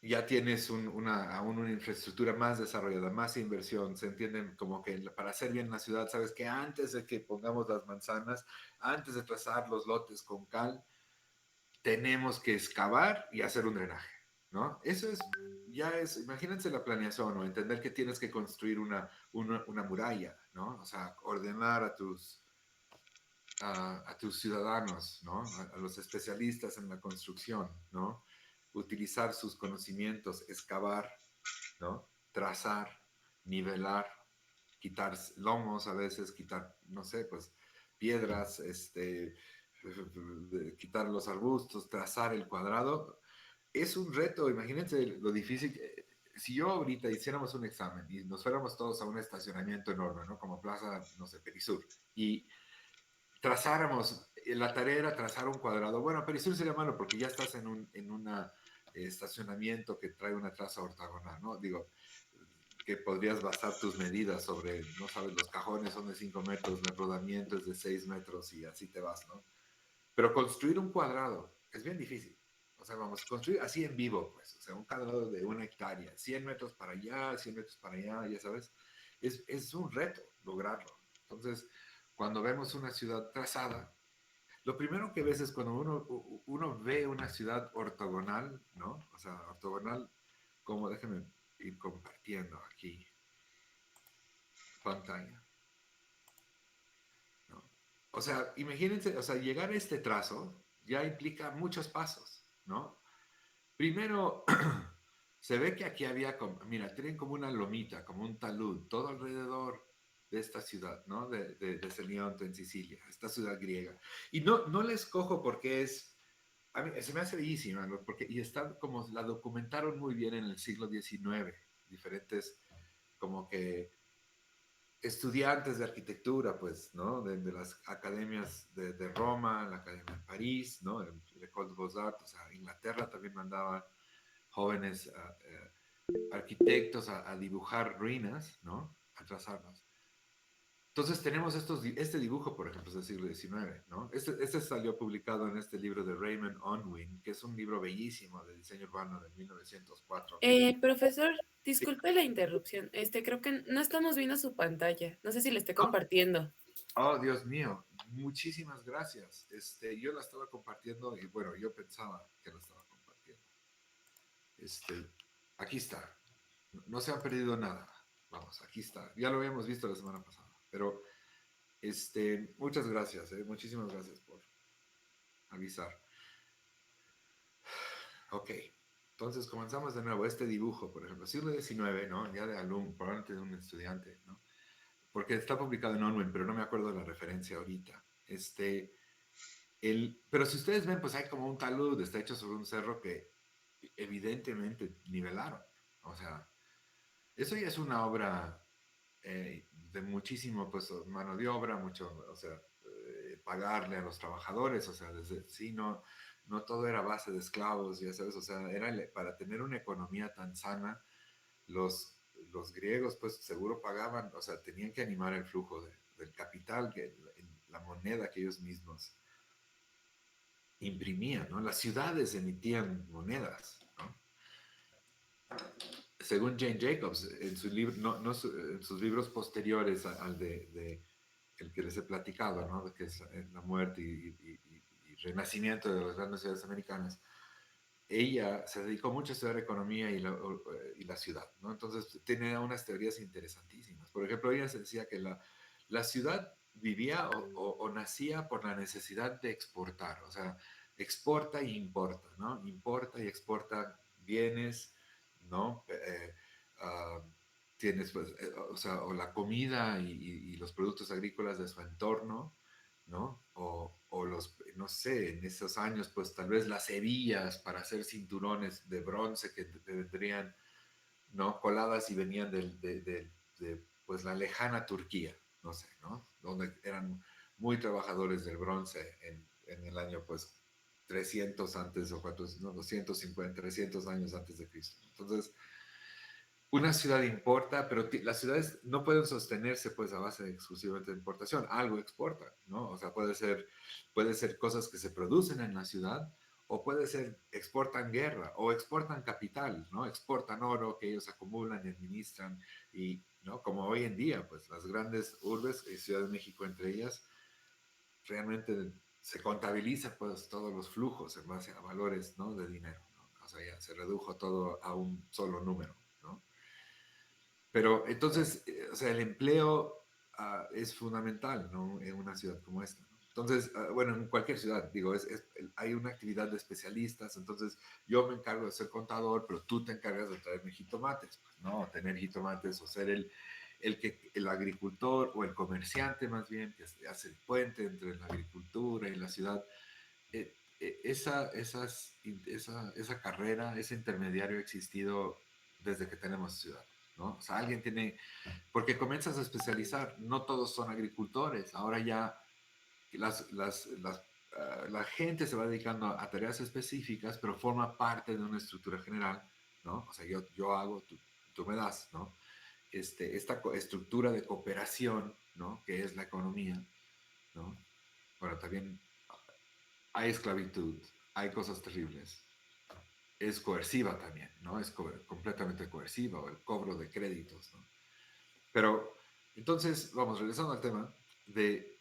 ya tienes aún una infraestructura más desarrollada, más inversión. Se entienden como que para hacer bien la ciudad, sabes que antes de que pongamos las manzanas, antes de trazar los lotes con cal, tenemos que excavar y hacer un drenaje, ¿no? Eso es, ya es, imagínense la planeación, o entender que tienes que construir una muralla, ¿no? O sea, ordenar a tus ciudadanos, ¿no? A los especialistas en la construcción, ¿no? Utilizar sus conocimientos, excavar, ¿no? Trazar, nivelar, quitar lomos a veces, quitar, no sé, pues piedras, quitar los arbustos, trazar el cuadrado. Es un reto, imagínense lo difícil. Si yo ahorita hiciéramos un examen y nos fuéramos todos a un estacionamiento enorme, ¿no? Como Plaza, no sé, Perisur, y trazáramos, la tarea era trazar un cuadrado. Bueno, Perisur sería malo porque ya estás en un estacionamiento que trae una traza ortogonal, ¿no? Digo, que podrías basar tus medidas sobre, no sabes, los cajones son de 5 metros, el rodamiento es de 6 metros y así te vas, ¿no? Pero construir un cuadrado es bien difícil. O sea, vamos, construir así en vivo, pues, o sea, un cuadrado de 1 hectárea, 100 metros para allá, 100 metros para allá, ya sabes, es un reto lograrlo. Entonces, cuando vemos una ciudad trazada, lo primero que ves es cuando uno ve una ciudad ortogonal, ¿no? O sea, ortogonal, como déjenme ir compartiendo aquí pantalla, ¿no? O sea, imagínense, o sea, llegar a este trazo ya implica muchos pasos, ¿no? Primero, se ve que aquí había, como, mira, tienen como una lomita, como un talud, todo alrededor de esta ciudad, ¿no? De Selionto en Sicilia, esta ciudad griega. Y no la escojo porque es, a mí, se me hace bellísima, ¿no? Porque, y está como, la documentaron muy bien en el siglo XIX, diferentes, como que estudiantes de arquitectura, pues, ¿no? De las academias de Roma, la Academia de París, ¿no? El École de Beaux-Arts, o sea, Inglaterra también mandaba jóvenes arquitectos a dibujar ruinas, ¿no? A trazarlas. Entonces tenemos este dibujo, por ejemplo, es del siglo XIX, ¿no? Este salió publicado en este libro de Raymond Unwin, que es un libro bellísimo de diseño urbano de 1904. Profesor, disculpe la interrupción. Creo que no estamos viendo su pantalla. No sé si le esté Oh, compartiendo. oh, Dios mío, muchísimas gracias. Yo la estaba compartiendo y bueno, yo pensaba que la estaba compartiendo. Este, aquí está. No se ha perdido nada. Vamos, aquí está. Ya lo habíamos visto la semana pasada, pero muchas gracias, muchísimas gracias por avisar. Ok, entonces comenzamos de nuevo. Este dibujo, por ejemplo, siglo XIX, ¿no? Ya de alumno, probablemente de un estudiante, ¿no? Porque está publicado en Onwin, pero no me acuerdo de la referencia ahorita. Pero si ustedes ven, pues hay como un talud, está hecho sobre un cerro que evidentemente nivelaron. O sea, eso ya es una obra de muchísimo, pues, mano de obra, mucho, o sea, pagarle a los trabajadores, o sea, sí, no todo era base de esclavos, ya sabes, o sea, para tener una economía tan sana, los griegos, pues, seguro pagaban, o sea, tenían que animar el flujo del capital, la moneda que ellos mismos imprimían, ¿no? Las ciudades emitían monedas, ¿no? Según Jane Jacobs, en su libro, en sus libros posteriores al el que les he platicado, ¿no? Que es la muerte y renacimiento de las grandes ciudades americanas, ella se dedicó mucho a estudiar economía y la ciudad, ¿no? Entonces tiene unas teorías interesantísimas. Por ejemplo, ella se decía que la ciudad vivía o nacía por la necesidad de exportar, o sea, exporta y importa, ¿no? Importa y exporta bienes, ¿no? Uh, tienes, pues, o sea, o la comida y los productos agrícolas de su entorno, ¿no? O los, no sé, en esos años, pues tal vez las hebillas para hacer cinturones de bronce que vendrían, ¿no? Coladas y venían pues, la lejana Turquía, no sé, ¿no? Donde eran muy trabajadores del bronce en el año, pues, 300 antes o 400, no, 250, 300 años antes de Cristo. Entonces, una ciudad importa, pero las ciudades no pueden sostenerse pues a base de exclusivamente de importación, algo exporta, ¿no? O sea, puede ser cosas que se producen en la ciudad o puede ser exportan guerra o exportan capital, ¿no? Exportan oro que ellos acumulan y administran y, ¿no? Como hoy en día, pues las grandes urbes, Ciudad de México entre ellas, realmente se contabiliza pues todos los flujos en base a valores, ¿no? De dinero, ¿no? O sea, ya se redujo todo a un solo número, ¿no? Pero entonces, o sea, el empleo es fundamental, ¿no? En una ciudad como esta, ¿no? Entonces, bueno, en cualquier ciudad, digo, hay una actividad de especialistas, entonces yo me encargo de ser contador, pero tú te encargas de traerme jitomates, pues, ¿no? Tener jitomates o ser el agricultor o el comerciante más bien, que hace el puente entre la agricultura y la ciudad. Esa carrera, ese intermediario ha existido desde que tenemos ciudad, ¿no? O sea, alguien tiene, porque comienzas a especializar, no todos son agricultores, ahora ya la gente se va dedicando a tareas específicas, pero forma parte de una estructura general, ¿no? O sea, yo hago, tú me das, ¿no? Esta estructura de cooperación, ¿no? Que es la economía, ¿no? Bueno, también hay esclavitud, hay cosas terribles. Es coerciva también, ¿no? Es completamente coerciva, o el cobro de créditos, ¿no? Pero, entonces, vamos, regresando al tema de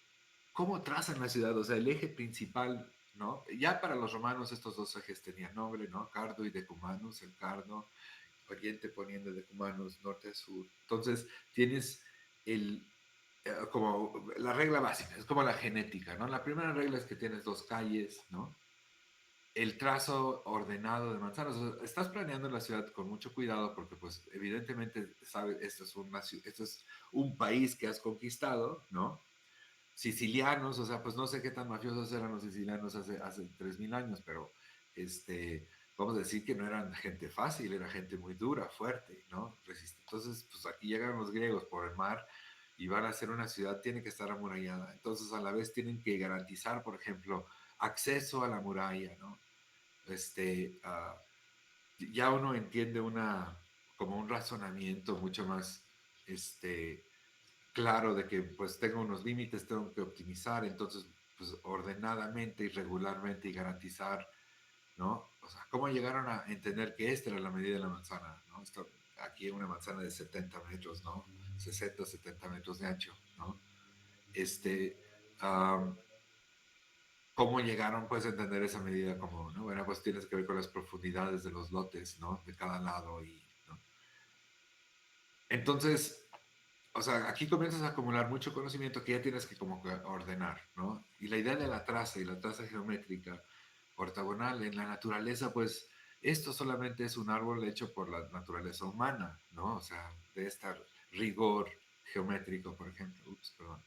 cómo trazan la ciudad, o sea, el eje principal, ¿no? Ya para los romanos estos dos ejes tenían nombre, ¿no? Cardo y Decumanus, el Cardo, oriente, poniente, Decumanus, norte, sur. Entonces, tienes el, como la regla básica, es como la genética, ¿no? La primera regla es que tienes dos calles, ¿no? El trazo ordenado de manzanas. O sea, estás planeando la ciudad con mucho cuidado porque, pues, evidentemente, sabes, esto es un país que has conquistado, ¿no? Sicilianos, o sea, pues no sé qué tan mafiosos eran los sicilianos hace 3000 años, pero vamos a decir que no eran gente fácil, era gente muy dura, fuerte, ¿no? Entonces, pues aquí llegan los griegos por el mar y van a hacer una ciudad, tiene que estar amurallada. Entonces, a la vez tienen que garantizar, por ejemplo, acceso a la muralla, ¿no? este, uh, ya uno entiende como un razonamiento mucho más claro de que pues tengo unos límites, tengo que optimizar, entonces pues ordenadamente y regularmente y garantizar, ¿no? O sea, ¿cómo llegaron a entender que esta era la medida de la manzana, ¿no? Aquí hay una manzana de 70 metros, ¿no? 60, 70 metros de ancho, ¿no? Este, um, ¿Cómo llegaron pues a entender esa medida como, ¿no? Bueno, pues tienes que ver con las profundidades de los lotes, ¿no? De cada lado ¿no? Entonces, o sea, aquí comienzas a acumular mucho conocimiento que ya tienes que como que ordenar, ¿no? Y la idea de la traza y la traza geométrica ortogonal en la naturaleza, pues esto solamente es un árbol hecho por la naturaleza humana, ¿no? O sea, de este rigor geométrico, por ejemplo. Ups, perdón.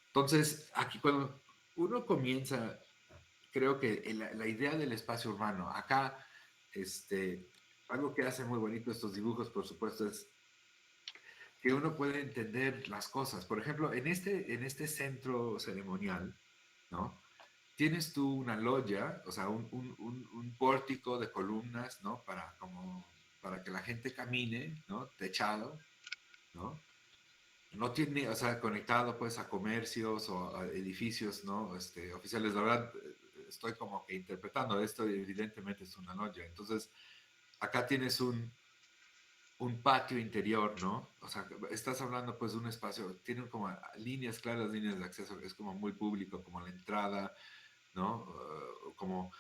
Entonces, aquí cuando uno comienza, creo que la idea del espacio urbano, acá, algo que hace muy bonito estos dibujos, por supuesto, es que uno puede entender las cosas. Por ejemplo, en este centro ceremonial, ¿no? Tienes tú una loya, o sea, un pórtico de columnas, ¿no? Para que la gente camine, ¿no? Techado, ¿no? No tiene, o sea, conectado pues a comercios o a edificios, ¿no? Oficiales. La verdad, estoy como que interpretando esto y evidentemente es una loya. Entonces, acá tienes un patio interior, ¿no? O sea, estás hablando pues de un espacio, tienen como líneas claras, líneas de acceso, es como muy público, como la entrada, ¿no? Como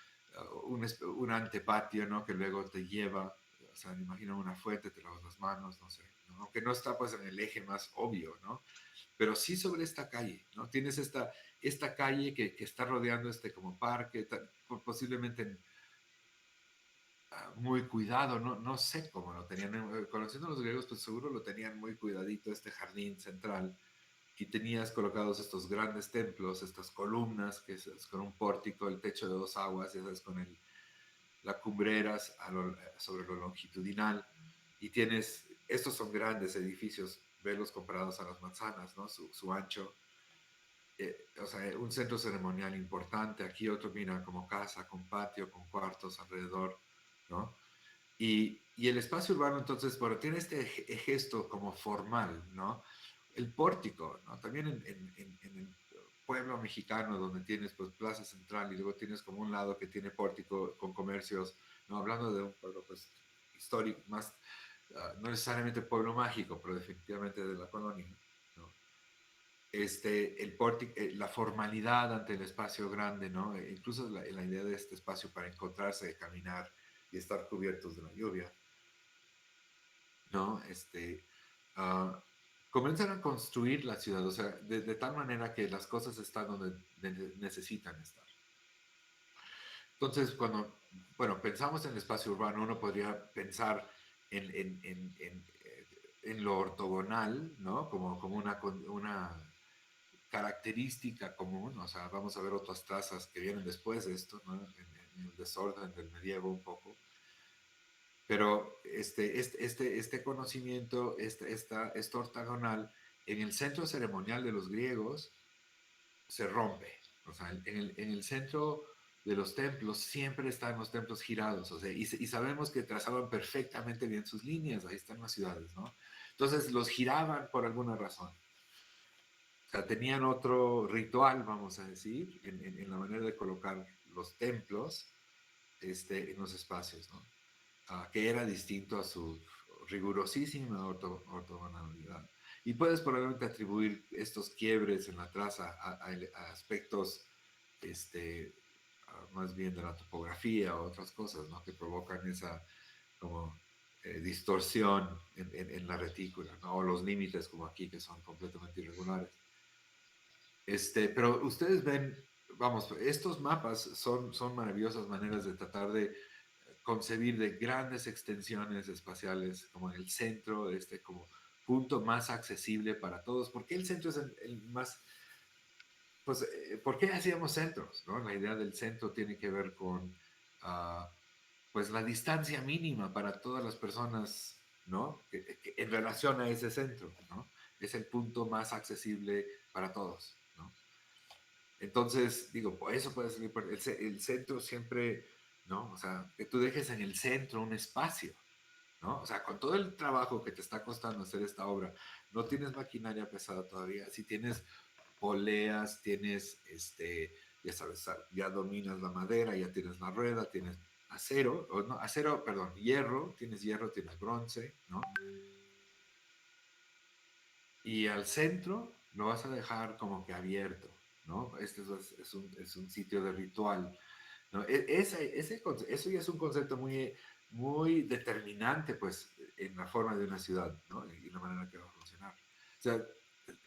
un antepatio, ¿no? Que luego te lleva, o sea, me imagino una fuente, te lavas las manos, no sé, ¿no? Aunque no está pues en el eje más obvio, ¿no? Pero sí sobre esta calle, ¿no? Tienes esta calle que está rodeando este como parque, posiblemente muy cuidado, no sé cómo lo tenían, conociendo a los griegos, pues seguro lo tenían muy cuidadito este jardín central y tenías colocados estos grandes templos, estas columnas, es con un pórtico, el techo de dos aguas, esas con las cumbreras sobre lo longitudinal y estos son grandes edificios, velos comparados a las manzanas, ¿no? Su ancho. O sea, un centro ceremonial importante, aquí otro, mira, como casa, con patio, con cuartos alrededor, ¿no? Y el espacio urbano, entonces, bueno, tiene este gesto como formal, ¿no? El pórtico, ¿no? También pueblo mexicano donde tienes pues Plaza Central y luego tienes como un lado que tiene pórtico con comercios, no hablando de un pueblo pues histórico, más, no necesariamente pueblo mágico, pero definitivamente de la colonia, ¿no? La formalidad ante el espacio grande, ¿no? Incluso la idea de este espacio para encontrarse, caminar y estar cubiertos de la lluvia, ¿no? Ah, comienzan a construir la ciudad, o sea, de tal manera que las cosas están donde necesitan estar. Entonces, bueno, pensamos en el espacio urbano, uno podría pensar en lo ortogonal, ¿no? Como una característica común, o sea, vamos a ver otras trazas que vienen después de esto, ¿no? En el desorden del medievo un poco. Pero este conocimiento, esta ortogonal, en el centro ceremonial de los griegos se rompe. O sea, en el centro de los templos siempre están los templos girados, o sea, y sabemos que trazaban perfectamente bien sus líneas, ahí están las ciudades, ¿no? Entonces los giraban por alguna razón. O sea, tenían otro ritual, vamos a decir, en la manera de colocar los templos en los espacios, ¿no? Que era distinto a su rigurosísima ortogonalidad. Y puedes probablemente atribuir estos quiebres en la traza a aspectos este, más bien de la topografía o otras cosas, ¿no? Que provocan esa como distorsión en la retícula, ¿no? O los límites como aquí que son completamente irregulares. Pero ustedes ven, vamos, estos mapas son maravillosas maneras de tratar de concebir de grandes extensiones espaciales como en el centro, como punto más accesible para todos. ¿Por qué el centro es el más, pues, ¿por qué hacíamos centros? ¿No? La idea del centro tiene que ver con, uh, pues, la distancia mínima para todas las personas, ¿no? Que en relación a ese centro, ¿no? Es el punto más accesible para todos, ¿no? Entonces, digo, por eso puede ser el centro siempre, ¿no? O sea, que tú dejes en el centro un espacio, ¿no? O sea, con todo el trabajo que te está costando hacer esta obra, no tienes maquinaria pesada todavía, si tienes poleas, tienes, ya sabes, ya dominas la madera, ya tienes la rueda, tienes acero, o no, acero, perdón, hierro, tienes bronce, ¿no? Y al centro lo vas a dejar como que abierto, ¿no? Es un sitio de ritual, ¿no? Eso ya es un concepto muy, muy determinante, pues, en la forma de una ciudad, ¿no? Y la manera que va a funcionar. O sea,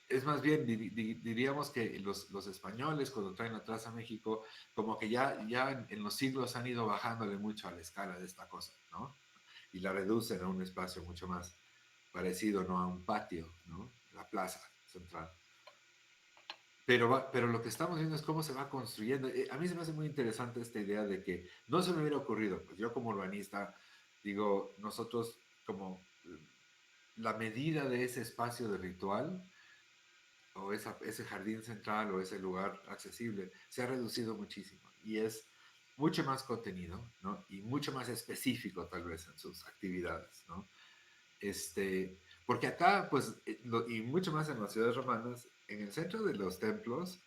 es más bien, diríamos que los españoles cuando traen atrás a México, como que ya en los siglos han ido bajándole mucho a la escala de esta cosa, ¿no? Y la reducen a un espacio mucho más parecido, ¿no? A un patio, ¿no? La plaza central. Pero lo que estamos viendo es cómo se va construyendo. A mí se me hace muy interesante esta idea de que no se me hubiera ocurrido, pues yo como urbanista, digo, nosotros como la medida de ese espacio de ritual o ese jardín central o ese lugar accesible se ha reducido muchísimo y es mucho más contenido, ¿no? Y mucho más específico tal vez en sus actividades, ¿no? Porque acá, pues, y mucho más en las ciudades romanas, en el centro de los templos,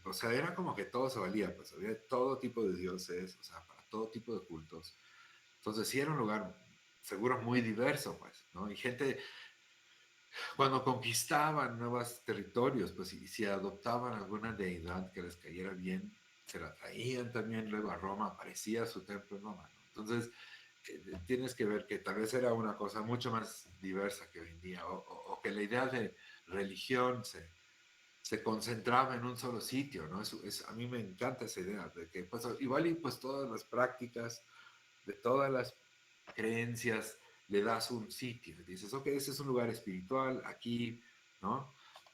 o sea, era como que todo se valía, pues había todo tipo de dioses, o sea, para todo tipo de cultos. Entonces sí era un lugar seguro muy diverso, pues, ¿no? Y gente, cuando conquistaban nuevos territorios, pues, y si adoptaban alguna deidad que les cayera bien, se la traían también luego a Roma, aparecía su templo en Roma, ¿no? Entonces, tienes que ver que tal vez era una cosa mucho más diversa que hoy en día, o que la idea de religión se concentraba en un solo sitio, ¿no? A mí me encanta esa idea de que, pues, igual y pues todas las prácticas de todas las creencias le das un sitio, dices, ok, ese es un lugar espiritual, aquí, ¿no?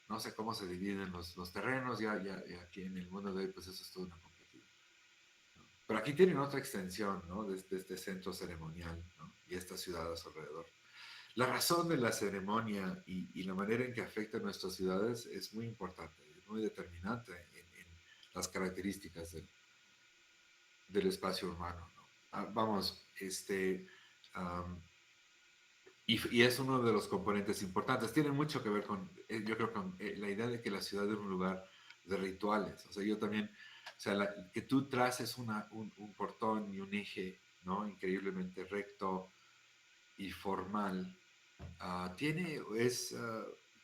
No sé cómo se dividen los terrenos, ya aquí en el mundo de hoy, pues eso es toda una complejidad. ¿No? Pero aquí tienen otra extensión, ¿no? De este centro ceremonial, ¿no? Y esta ciudad a su alrededor. La razón de la ceremonia y la manera en que afecta a nuestras ciudades es muy importante, es muy determinante en las características del espacio urbano, ¿no? Vamos, um, y es uno de los componentes importantes. Tiene mucho que ver con, yo creo, con la idea de que la ciudad es un lugar de rituales. O sea, yo también, o sea, que tú traces un portón y un eje, ¿no? Increíblemente recto y formal,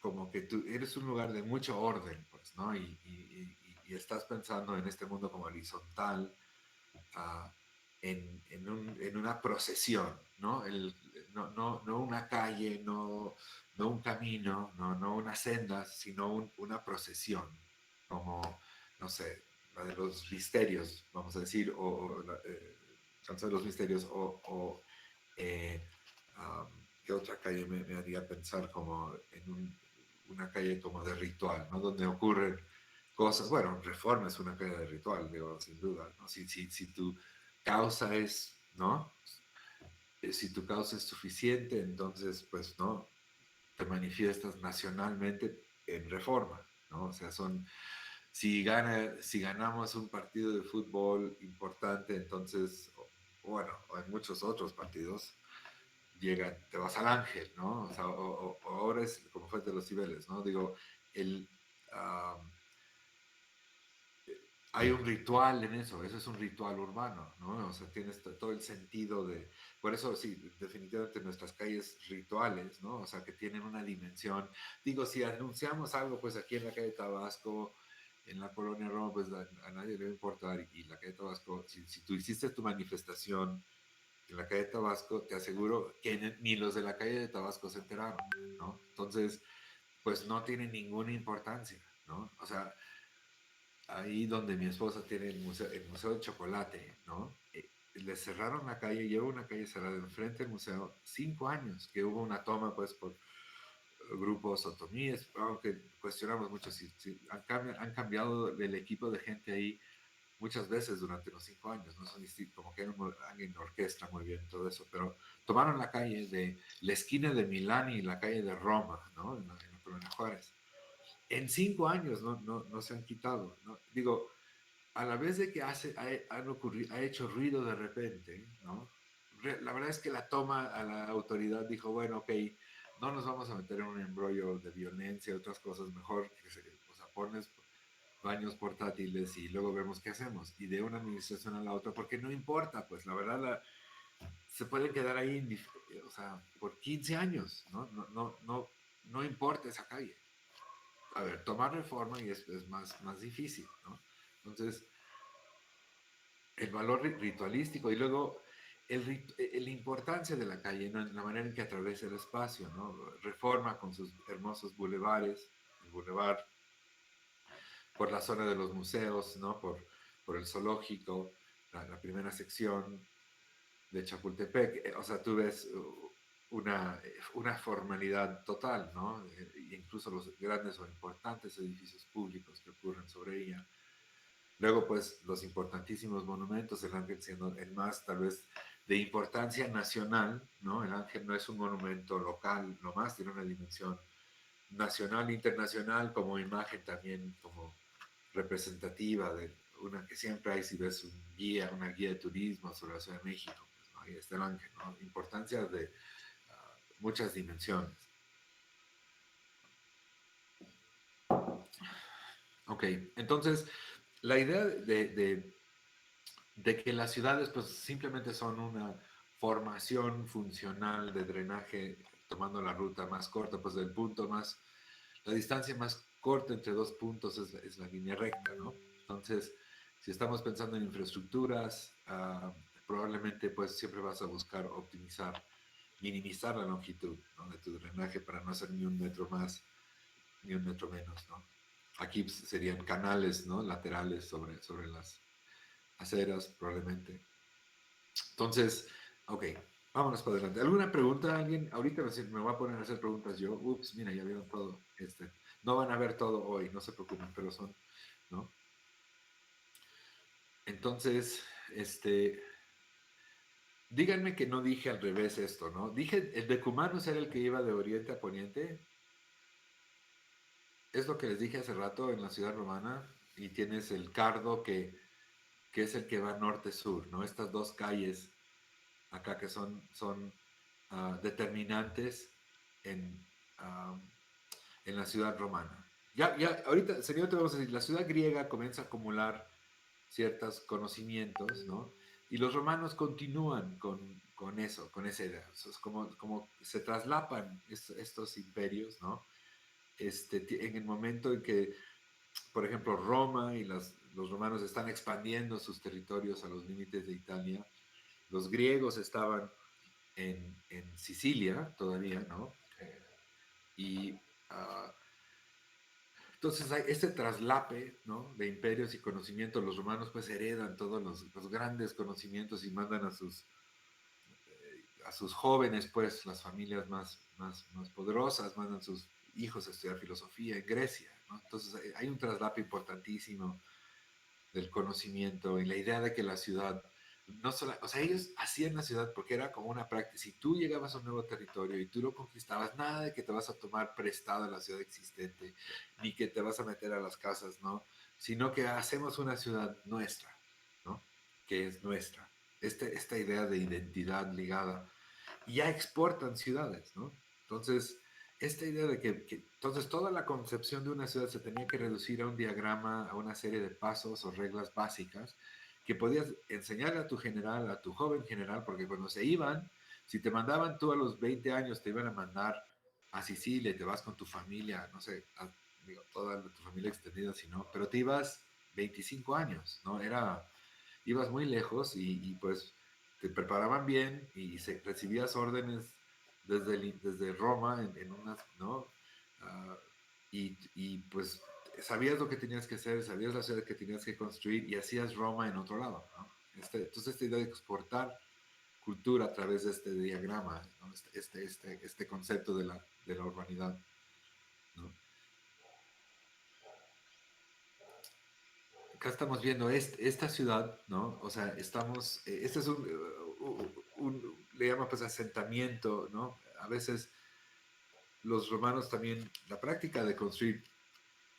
como que tú eres un lugar de mucho orden, pues, ¿no? Y estás pensando en este mundo como horizontal, uh, en una procesión, ¿no? No una calle, no un camino, no unas sendas, sino una procesión, como, no sé, la de los misterios, vamos a decir, o la canción de los misterios, eh, ¿qué otra calle me haría pensar como en una calle como de ritual, ¿no? Donde ocurren cosas, bueno, Reforma es una calle de ritual, digo, sin duda, ¿no? Si tu causa es, ¿no? Si tu causa es suficiente, entonces, pues, ¿no? Te manifiestas nacionalmente en Reforma, ¿no? O sea, si ganamos un partido de fútbol importante, entonces, bueno, o en muchos otros partidos, te vas al Ángel, ¿no? O sea, o ahora es como fue el de los Cibeles, ¿no? Digo, el, um, hay un ritual en eso es un ritual urbano, ¿no? O sea, tienes todo el sentido de, por eso sí, definitivamente nuestras calles rituales, ¿no? O sea, que tienen una dimensión. Digo, si anunciamos algo, pues aquí en la calle Tabasco, en la colonia Roma, pues a nadie le va a importar, y la calle Tabasco, si tú hiciste tu manifestación en la calle Tabasco, te aseguro que ni los de la calle de Tabasco se enteraron, ¿no? Entonces, pues no tiene ninguna importancia, ¿no? O sea, ahí donde mi esposa tiene el museo del chocolate, ¿no? Le cerraron la calle, lleva una calle cerrada enfrente del museo, 5 años que hubo una toma, pues, por grupos otomíes, aunque cuestionamos mucho si han cambiado el equipo de gente ahí muchas veces durante los 5 años, ¿no? Son como que alguien orquestra muy bien todo eso, pero tomaron la calle de la esquina de Milán y la calle de Roma, ¿no? En la Colonia Juárez. En 5 años no se han quitado, ¿no? Digo, a la vez de que ha hecho ruido de repente, ¿no? La verdad es que la toma a la autoridad dijo, bueno, ok, no nos vamos a meter en un embrollo de violencia y otras cosas, mejor o sea, pones baños portátiles y luego vemos qué hacemos. Y de una administración a la otra, porque no importa, pues la verdad se pueden quedar ahí, o sea, por 15 años, ¿no? No importa esa calle. A ver, tomar reforma y es más difícil, ¿no? Entonces, el valor ritualístico y luego la importancia de la calle, ¿no? En la manera en que atraviesa el espacio, ¿no? Reforma con sus hermosos bulevares, el bulevar por la zona de los museos, ¿no? Por el zoológico, la primera sección de Chapultepec. O sea, tú ves una formalidad total, ¿no? Incluso los grandes o importantes edificios públicos que ocurren sobre ella. Luego, pues, los importantísimos monumentos, el Ángel siendo el más, tal vez, de importancia nacional, ¿no? El Ángel no es un monumento local, nomás tiene una dimensión nacional, internacional, como imagen también, como representativa de una que siempre hay si ves una guía de turismo sobre la Ciudad de México, pues, ¿no? Ahí está el Ángel, ¿no? Importancia de muchas dimensiones. Ok, entonces, la idea de que las ciudades pues simplemente son una formación funcional de drenaje, tomando la ruta más corta, pues la distancia más corta entre dos puntos es la línea recta, ¿no? Entonces, si estamos pensando en infraestructuras, probablemente pues siempre vas a buscar optimizar, minimizar la longitud, ¿no? De tu drenaje para no hacer ni un metro más, ni un metro menos, ¿no? Aquí pues, serían canales, ¿no? Laterales sobre las aceras, probablemente. Entonces, ok, vámonos para adelante. ¿Alguna pregunta? ¿Alguien? Ahorita me voy a poner a hacer preguntas yo. Ups, mira, ya vieron todo. No van a ver todo hoy, no se preocupen, pero son, ¿no? Entonces, díganme que no dije al revés esto, ¿no? Dije, el decumanus era el que iba de oriente a poniente. Es lo que les dije hace rato en la ciudad romana. Y tienes el Cardo que es el que va norte-sur, ¿no? Estas dos calles acá que son determinantes en, ah, en la ciudad romana. Ya, ahorita, señor, te vamos a decir, la ciudad griega comienza a acumular ciertos conocimientos, ¿no? Y los romanos continúan con eso, con esa idea. Es como se traslapan estos imperios, ¿no? En el momento en que, por ejemplo, Roma y los romanos están expandiendo sus territorios a los límites de Italia, los griegos estaban en Sicilia todavía, ¿no? Y uh, entonces hay este traslape, ¿no? De imperios y conocimientos. Los romanos pues heredan todos los grandes conocimientos y mandan a sus jóvenes, pues las familias más poderosas, mandan sus hijos a estudiar filosofía en Grecia, ¿no? Entonces hay un traslape importantísimo del conocimiento y la idea de que la ciudad, no solo, o sea, ellos hacían la ciudad porque era como una práctica. Si tú llegabas a un nuevo territorio y tú lo conquistabas, nada de que te vas a tomar prestado la ciudad existente, ni que te vas a meter a las casas, ¿no? Sino que hacemos una ciudad nuestra, ¿no? Que es nuestra. Esta idea de identidad ligada. Y ya exportan ciudades, ¿no? Entonces, esta idea de entonces toda la concepción de una ciudad se tenía que reducir a un diagrama, a una serie de pasos o reglas básicas que podías enseñarle a tu general, a tu joven general, porque cuando se iban, si te mandaban tú a los 20 años, te iban a mandar a Sicilia y te vas con tu familia, no sé, digo, toda tu familia extendida, si no, pero te ibas 25 años, ¿no? Ibas muy lejos pues te preparaban bien y recibías órdenes desde Roma en unas, ¿no? Uh, pues sabías lo que tenías que hacer, sabías la ciudad que tenías que construir y hacías Roma en otro lado, ¿no? Entonces esta idea de exportar cultura a través de este diagrama, ¿no? Este concepto de la urbanidad, ¿no? Acá estamos viendo esta ciudad, ¿no? O sea, este es le llama pues asentamiento, ¿no? A veces los romanos también, la práctica de construir,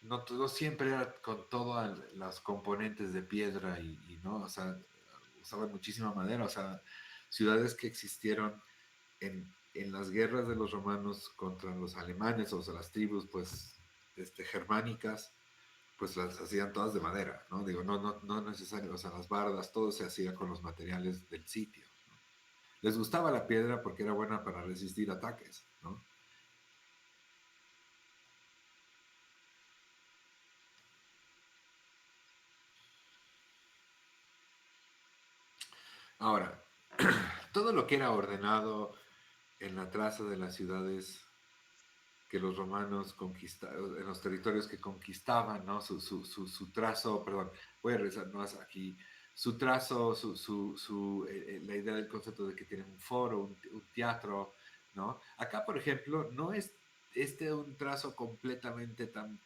no siempre era con todas las componentes de piedra ¿no? O sea, usaban muchísima madera, o sea, ciudades que existieron en las guerras de los romanos contra los alemanes, o sea, las tribus, pues, germánicas, pues las hacían todas de madera, ¿no? Digo, no necesario, o sea, las bardas, todo se hacía con los materiales del sitio, ¿no? Les gustaba la piedra porque era buena para resistir ataques, ¿no? Ahora, todo lo que era ordenado en la traza de las ciudades que los romanos conquistaron, en los territorios que conquistaban, ¿no? Su trazo, perdón, voy a regresar más aquí, su trazo, la idea del concepto de que tienen un foro, un teatro, ¿no? Acá, por ejemplo, no es un trazo completamente tan,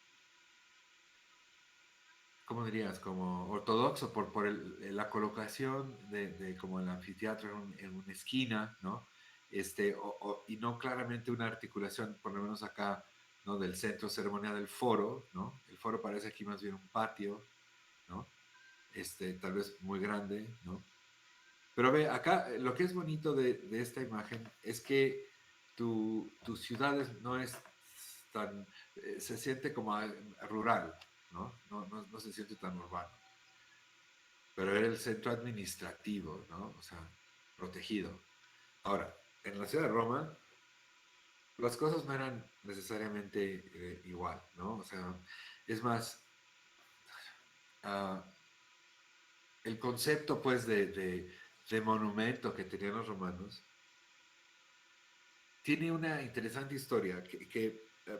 ¿cómo dirías? Como ortodoxo por la colocación de como el anfiteatro en una esquina, ¿no? Y no claramente una articulación, por lo menos acá, ¿no? Del centro ceremonial del foro, ¿no? El foro parece aquí más bien un patio, ¿no? Tal vez muy grande, ¿no? Pero ve, acá lo que es bonito de esta imagen es que tu ciudad no es tan, se siente como rural, ¿no? No se siente tan urbano, pero era el centro administrativo, ¿no? O sea, protegido. Ahora, en la ciudad de Roma, las cosas no eran necesariamente igual, ¿no? O sea, es más, uh, el concepto, pues, de monumento que tenían los romanos tiene una interesante historia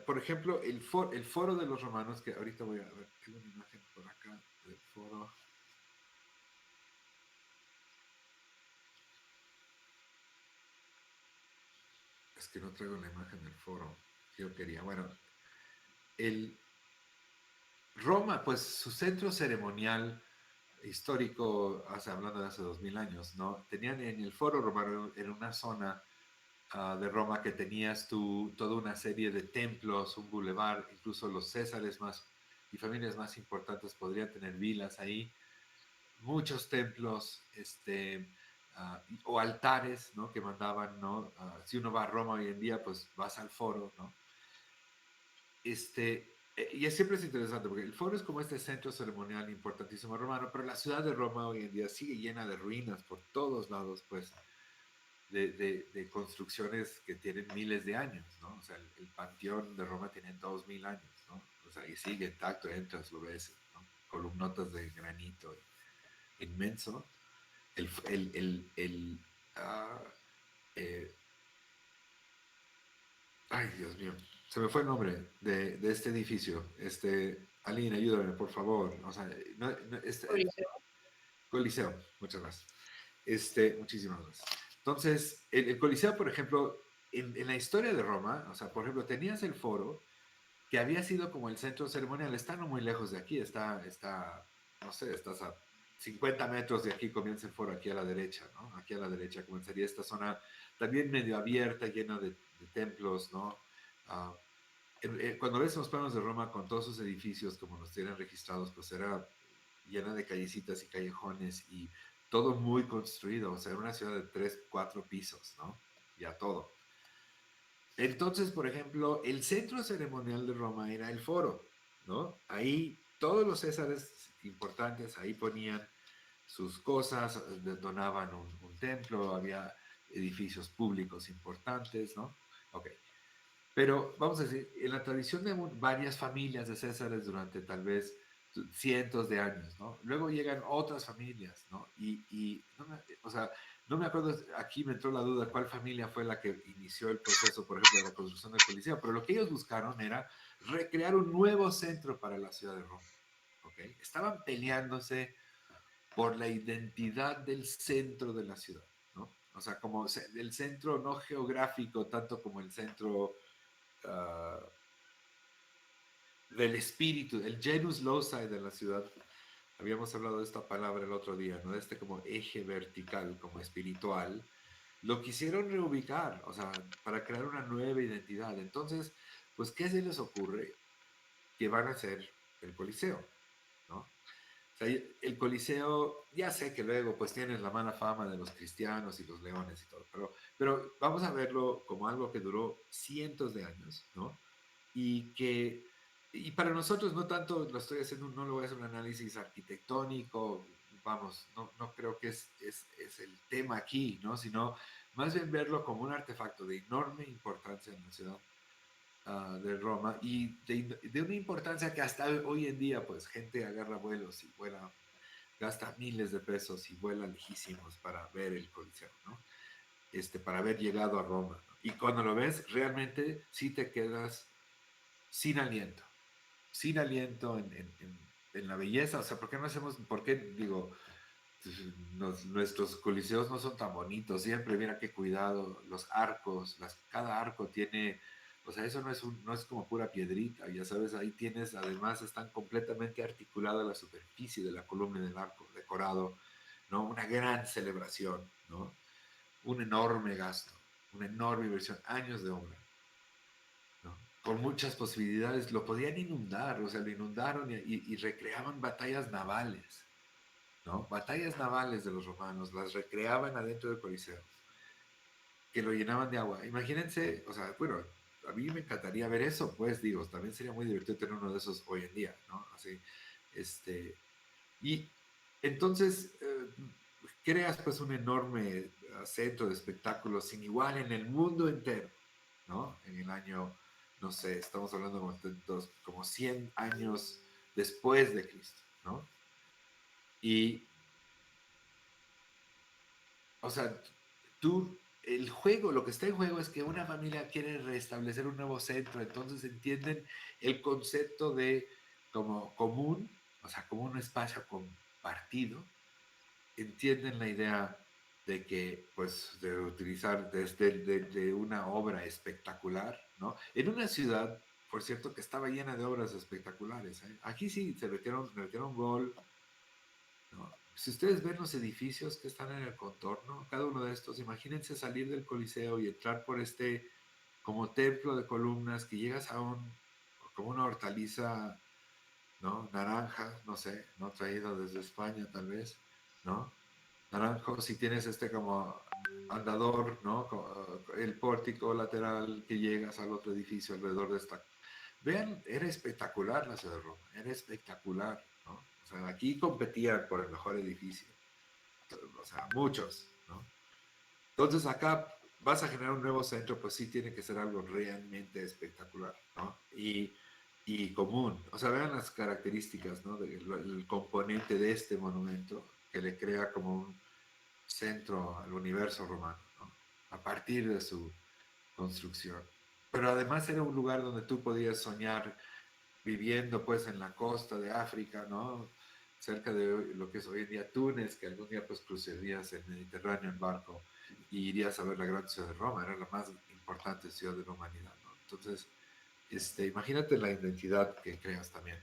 por ejemplo, el foro de los romanos, que ahorita voy a ver, tengo una imagen por acá del foro. Es que no traigo la imagen del foro que yo quería. Bueno, el Roma, pues su centro ceremonial histórico, hablando de hace 2000 años, ¿no? Tenían en el foro romano, en una zona de Roma que tenías tú toda una serie de templos, un bulevar, incluso los césares más y familias más importantes podrían tener vilas ahí, muchos templos, o altares, ¿no? Que mandaban, ¿no? Si uno va a Roma hoy en día, pues vas al foro, ¿no? Y siempre es interesante porque el foro es como este centro ceremonial importantísimo romano, pero la ciudad de Roma hoy en día sigue llena de ruinas por todos lados, pues, de construcciones que tienen miles de años, ¿no? O sea, el Panteón de Roma tiene 2000 años, ¿no? O sea, y sigue intacto, entras, lo ves, ¿no? Columnotas de granito inmenso. El, el, el, el, ah, eh, Ay, Dios mío, se me fue el nombre de este edificio. Aline, ayúdame, por favor. O sea, Coliseo. Coliseo, muchas gracias. Muchísimas gracias. Entonces, el Coliseo, por ejemplo, en la historia de Roma, o sea, por ejemplo, tenías el foro que había sido como el centro ceremonial, está no muy lejos de aquí, no sé, estás a 50 metros de aquí, comienza el foro aquí a la derecha, ¿no? Aquí a la derecha comenzaría esta zona también medio abierta, llena de templos, ¿no? Ah, cuando ves los planos de Roma con todos sus edificios como los tienen registrados, pues era llena de callecitas y callejones y todo muy construido, o sea, era una ciudad de 3, 4 pisos, ¿no? Ya todo. Entonces, por ejemplo, el centro ceremonial de Roma era el foro, ¿no? Ahí todos los césares importantes, ahí ponían sus cosas, donaban un templo, había edificios públicos importantes, ¿no? Ok. Pero vamos a decir, en la tradición de varias familias de Césares durante tal vez cientos de años, ¿no? Luego llegan otras familias, ¿no? O sea, no me acuerdo, aquí me entró la duda cuál familia fue la que inició el proceso, por ejemplo, de la construcción del Coliseo, pero lo que ellos buscaron era recrear un nuevo centro para la ciudad de Roma, ¿ok? Estaban peleándose por la identidad del centro de la ciudad, ¿no? O sea, como el centro no geográfico, tanto como el centro uh, del espíritu, el genus loci de la ciudad. Habíamos hablado de esta palabra el otro día, ¿no? De este como eje vertical, como espiritual. Lo quisieron reubicar, o sea, para crear una nueva identidad. Entonces, pues, ¿qué se les ocurre? Que van a hacer el Coliseo, ¿no? O sea, el Coliseo, ya sé que luego pues tienes la mala fama de los cristianos y los leones y todo, pero vamos a verlo como algo que duró cientos de años, ¿no? Y que, y para nosotros no tanto lo estoy haciendo, no lo voy a hacer un análisis arquitectónico, vamos, no creo que es el tema aquí, ¿no? Sino más bien verlo como un artefacto de enorme importancia en la ciudad de Roma y de una importancia que hasta hoy en día, pues, gente agarra vuelos y vuela, gasta miles de pesos y vuela lejísimos para ver el Coliseo, ¿no? Para haber llegado a Roma, ¿no? Y cuando lo ves, realmente sí te quedas sin aliento, sin aliento en la belleza. O sea, ¿por qué no hacemos, por qué digo, nuestros coliseos no son tan bonitos? Siempre, mira qué cuidado, los arcos, cada arco tiene, o sea, eso no es como pura piedrita, ya sabes, ahí tienes, además están completamente articuladas la superficie de la columna del arco, decorado, ¿no? Una gran celebración, ¿no? Un enorme gasto, una enorme inversión, años de obra. ¿No? Con muchas posibilidades, lo podían inundar, o sea, lo inundaron y recreaban batallas navales, ¿no? Batallas navales de los romanos, las recreaban adentro del Coliseo, que lo llenaban de agua. Imagínense, o sea, bueno, a mí me encantaría ver eso, pues digo, también sería muy divertido tener uno de esos hoy en día, ¿no? Así, y entonces creas pues un enorme centro de espectáculos sin igual en el mundo entero, ¿no? En el año, no sé, estamos hablando como 100 años después de Cristo, ¿no? Y, o sea, el juego, lo que está en juego es que una familia quiere restablecer un nuevo centro, entonces entienden el concepto de como común, o sea, como un espacio compartido, entienden la idea de que, pues, de utilizar desde de una obra espectacular, ¿no? En una ciudad, por cierto, que estaba llena de obras espectaculares, ¿eh? Aquí sí se metieron gol, ¿no? Si ustedes ven los edificios que están en el contorno, cada uno de estos, imagínense salir del Coliseo y entrar por como templo de columnas que llegas como una hortaliza, ¿no? Naranja, no sé, no traído desde España tal vez, ¿no? naranjos y tienes este como andador, ¿no? El pórtico lateral que llegas al otro edificio alrededor de esta. Vean, era espectacular la ciudad de Roma, era espectacular, ¿no? O sea, aquí competían por el mejor edificio, o sea, muchos, ¿no? Entonces acá vas a generar un nuevo centro, pues sí tiene que ser algo realmente espectacular, ¿no? Y común. O sea, vean las características, ¿no? El componente de este monumento que le crea como un centro al universo romano, ¿no? A partir de su construcción. Pero además era un lugar donde tú podías soñar viviendo pues en la costa de África, ¿no? Cerca de lo que es hoy en día Túnez, que algún día pues cruzarías el Mediterráneo en barco y irías a ver la gran ciudad de Roma, era la más importante ciudad de la humanidad, ¿no? Entonces, imagínate la identidad que creas también.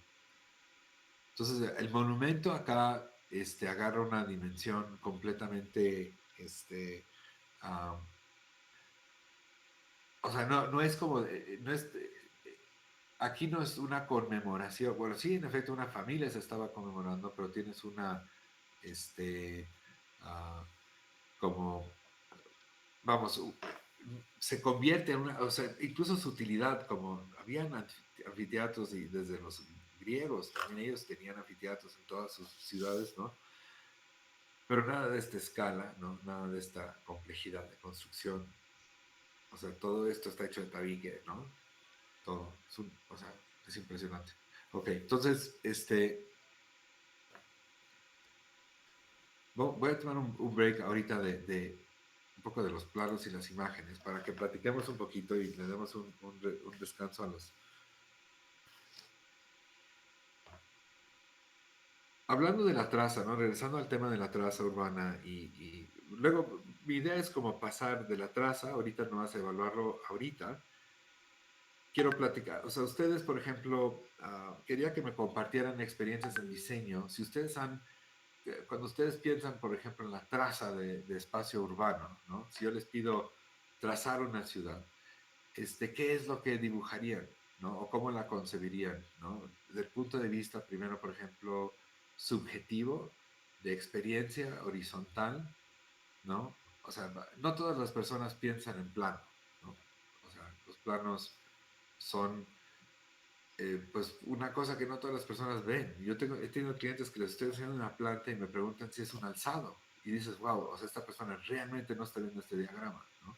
Entonces, el monumento acá agarra una dimensión completamente, um, o sea, no es como, no es, aquí no es una conmemoración, bueno, sí, en efecto, una familia se estaba conmemorando, pero tienes una, este, ah, como, vamos, se convierte en una, o sea, incluso su utilidad, como habían anfiteatros y desde los griegos, también ellos tenían anfiteatros en todas sus ciudades, ¿no? Pero nada de esta escala, ¿no? Nada de esta complejidad de construcción. O sea, todo esto está hecho de tabique, ¿no? Todo. O sea, es impresionante. Ok, entonces, voy a tomar un break ahorita de un poco de los planos y las imágenes para que platiquemos un poquito y le demos un descanso a los... Hablando de la traza, ¿no? Regresando al tema de la traza urbana y luego mi idea es como pasar de la traza, ahorita no vas a evaluarlo ahorita, quiero platicar, o sea, ustedes, por ejemplo, quería que me compartieran experiencias en diseño, si ustedes han cuando ustedes piensan, por ejemplo, en la traza de espacio urbano, ¿no? Si yo les pido trazar una ciudad, ¿qué es lo que dibujarían, ¿no? O cómo la concebirían, ¿no? Desde el punto de vista, primero, por ejemplo, subjetivo, de experiencia horizontal, ¿no? O sea, no todas las personas piensan en plano, ¿no? O sea, los planos son pues una cosa que no todas las personas ven. He tenido clientes que les estoy enseñando una planta y me preguntan si es un alzado. Y dices, wow, o sea, esta persona realmente no está viendo este diagrama, ¿no?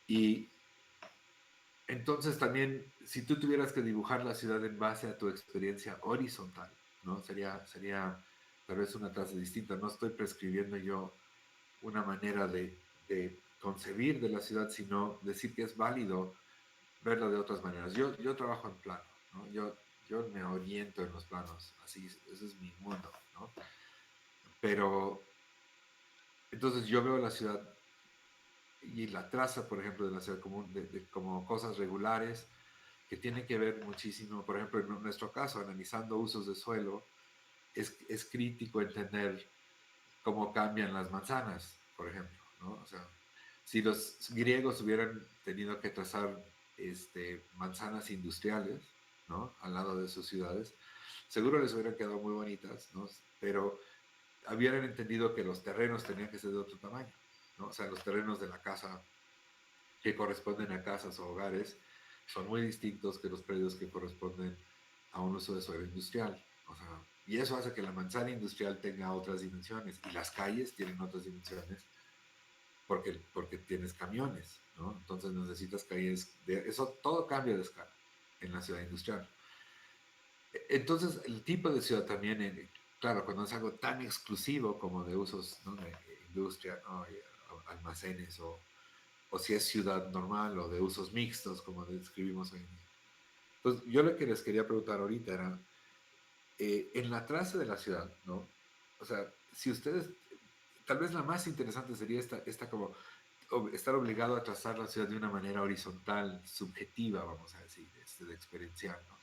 Y entonces también, si tú tuvieras que dibujar la ciudad en base a tu experiencia horizontal, ¿no? Sería tal vez una clase distinta. No estoy prescribiendo yo una manera de concebir de la ciudad, sino decir que es válido verlo de otras maneras. Yo trabajo en plano, ¿no? Yo me oriento en los planos, así, ese es mi mundo, ¿no? Pero entonces yo veo la ciudad y la traza, por ejemplo, de la ciudad como, como cosas regulares que tienen que ver muchísimo, por ejemplo, en nuestro caso, analizando usos de suelo, es crítico entender cómo cambian las manzanas, por ejemplo, ¿no? O sea, si los griegos hubieran tenido que trazar manzanas industriales, ¿no? Al lado de sus ciudades, seguro les hubieran quedado muy bonitas, ¿no? Pero hubieran entendido que los terrenos tenían que ser de otro tamaño, ¿no? O sea, los terrenos de la casa que corresponden a casas o hogares son muy distintos que los predios que corresponden a un uso de suelo industrial. O sea, y eso hace que la manzana industrial tenga otras dimensiones y las calles tienen otras dimensiones porque tienes camiones, ¿no? Entonces necesitas calles de... Eso todo cambia de escala en la ciudad industrial. Entonces el tipo de ciudad también, claro, cuando es algo tan exclusivo como de usos, ¿no? De industria, ¿no? Almacenes o si es ciudad normal o de usos mixtos, como describimos hoy en día. Entonces, yo lo que les quería preguntar ahorita era, en la traza de la ciudad, ¿no? O sea, si ustedes, tal vez la más interesante sería esta como estar obligado a trazar la ciudad de una manera horizontal, subjetiva, vamos a decir, de experiencial, ¿no?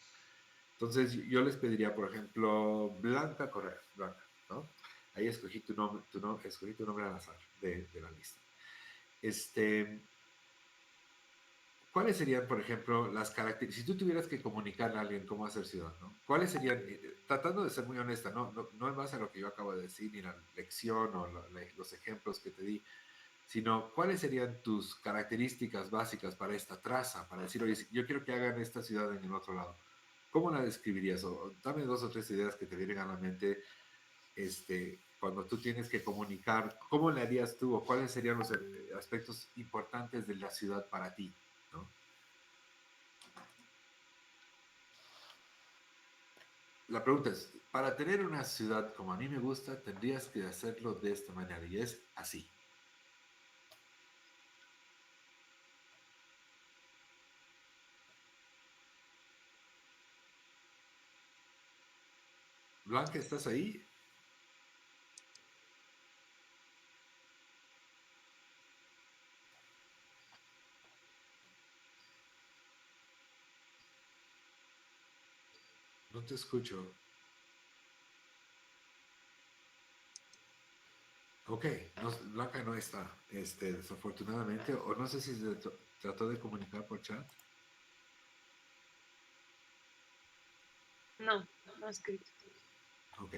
Entonces, yo les pediría, por ejemplo, Blanca Correa, Blanca, ¿no? Ahí escogí tu nombre, escogí tu nombre al azar de la lista. Este, ¿cuáles serían, por ejemplo, las características? Si tú tuvieras que comunicarle a alguien cómo hacer ciudad, ¿no? ¿Cuáles serían, tratando de ser muy honesta, no en base a lo que yo acabo de decir, ni la lección o los ejemplos que te di, sino cuáles serían tus características básicas para esta traza, para decir, oye, yo quiero que hagan esta ciudad en el otro lado? ¿Cómo la describirías? O dame dos o tres ideas que te vienen a la mente cuando tú tienes que comunicar, ¿cómo le harías tú o cuáles serían los aspectos importantes de la ciudad para ti? ¿No? La pregunta es, para tener una ciudad como a mí me gusta, tendrías que hacerlo de esta manera y es así. Blanca, ¿estás ahí? No te escucho. Ok, Blanca no está, desafortunadamente, o no sé si se trató de comunicar por chat. No, no ha escrito. Ok,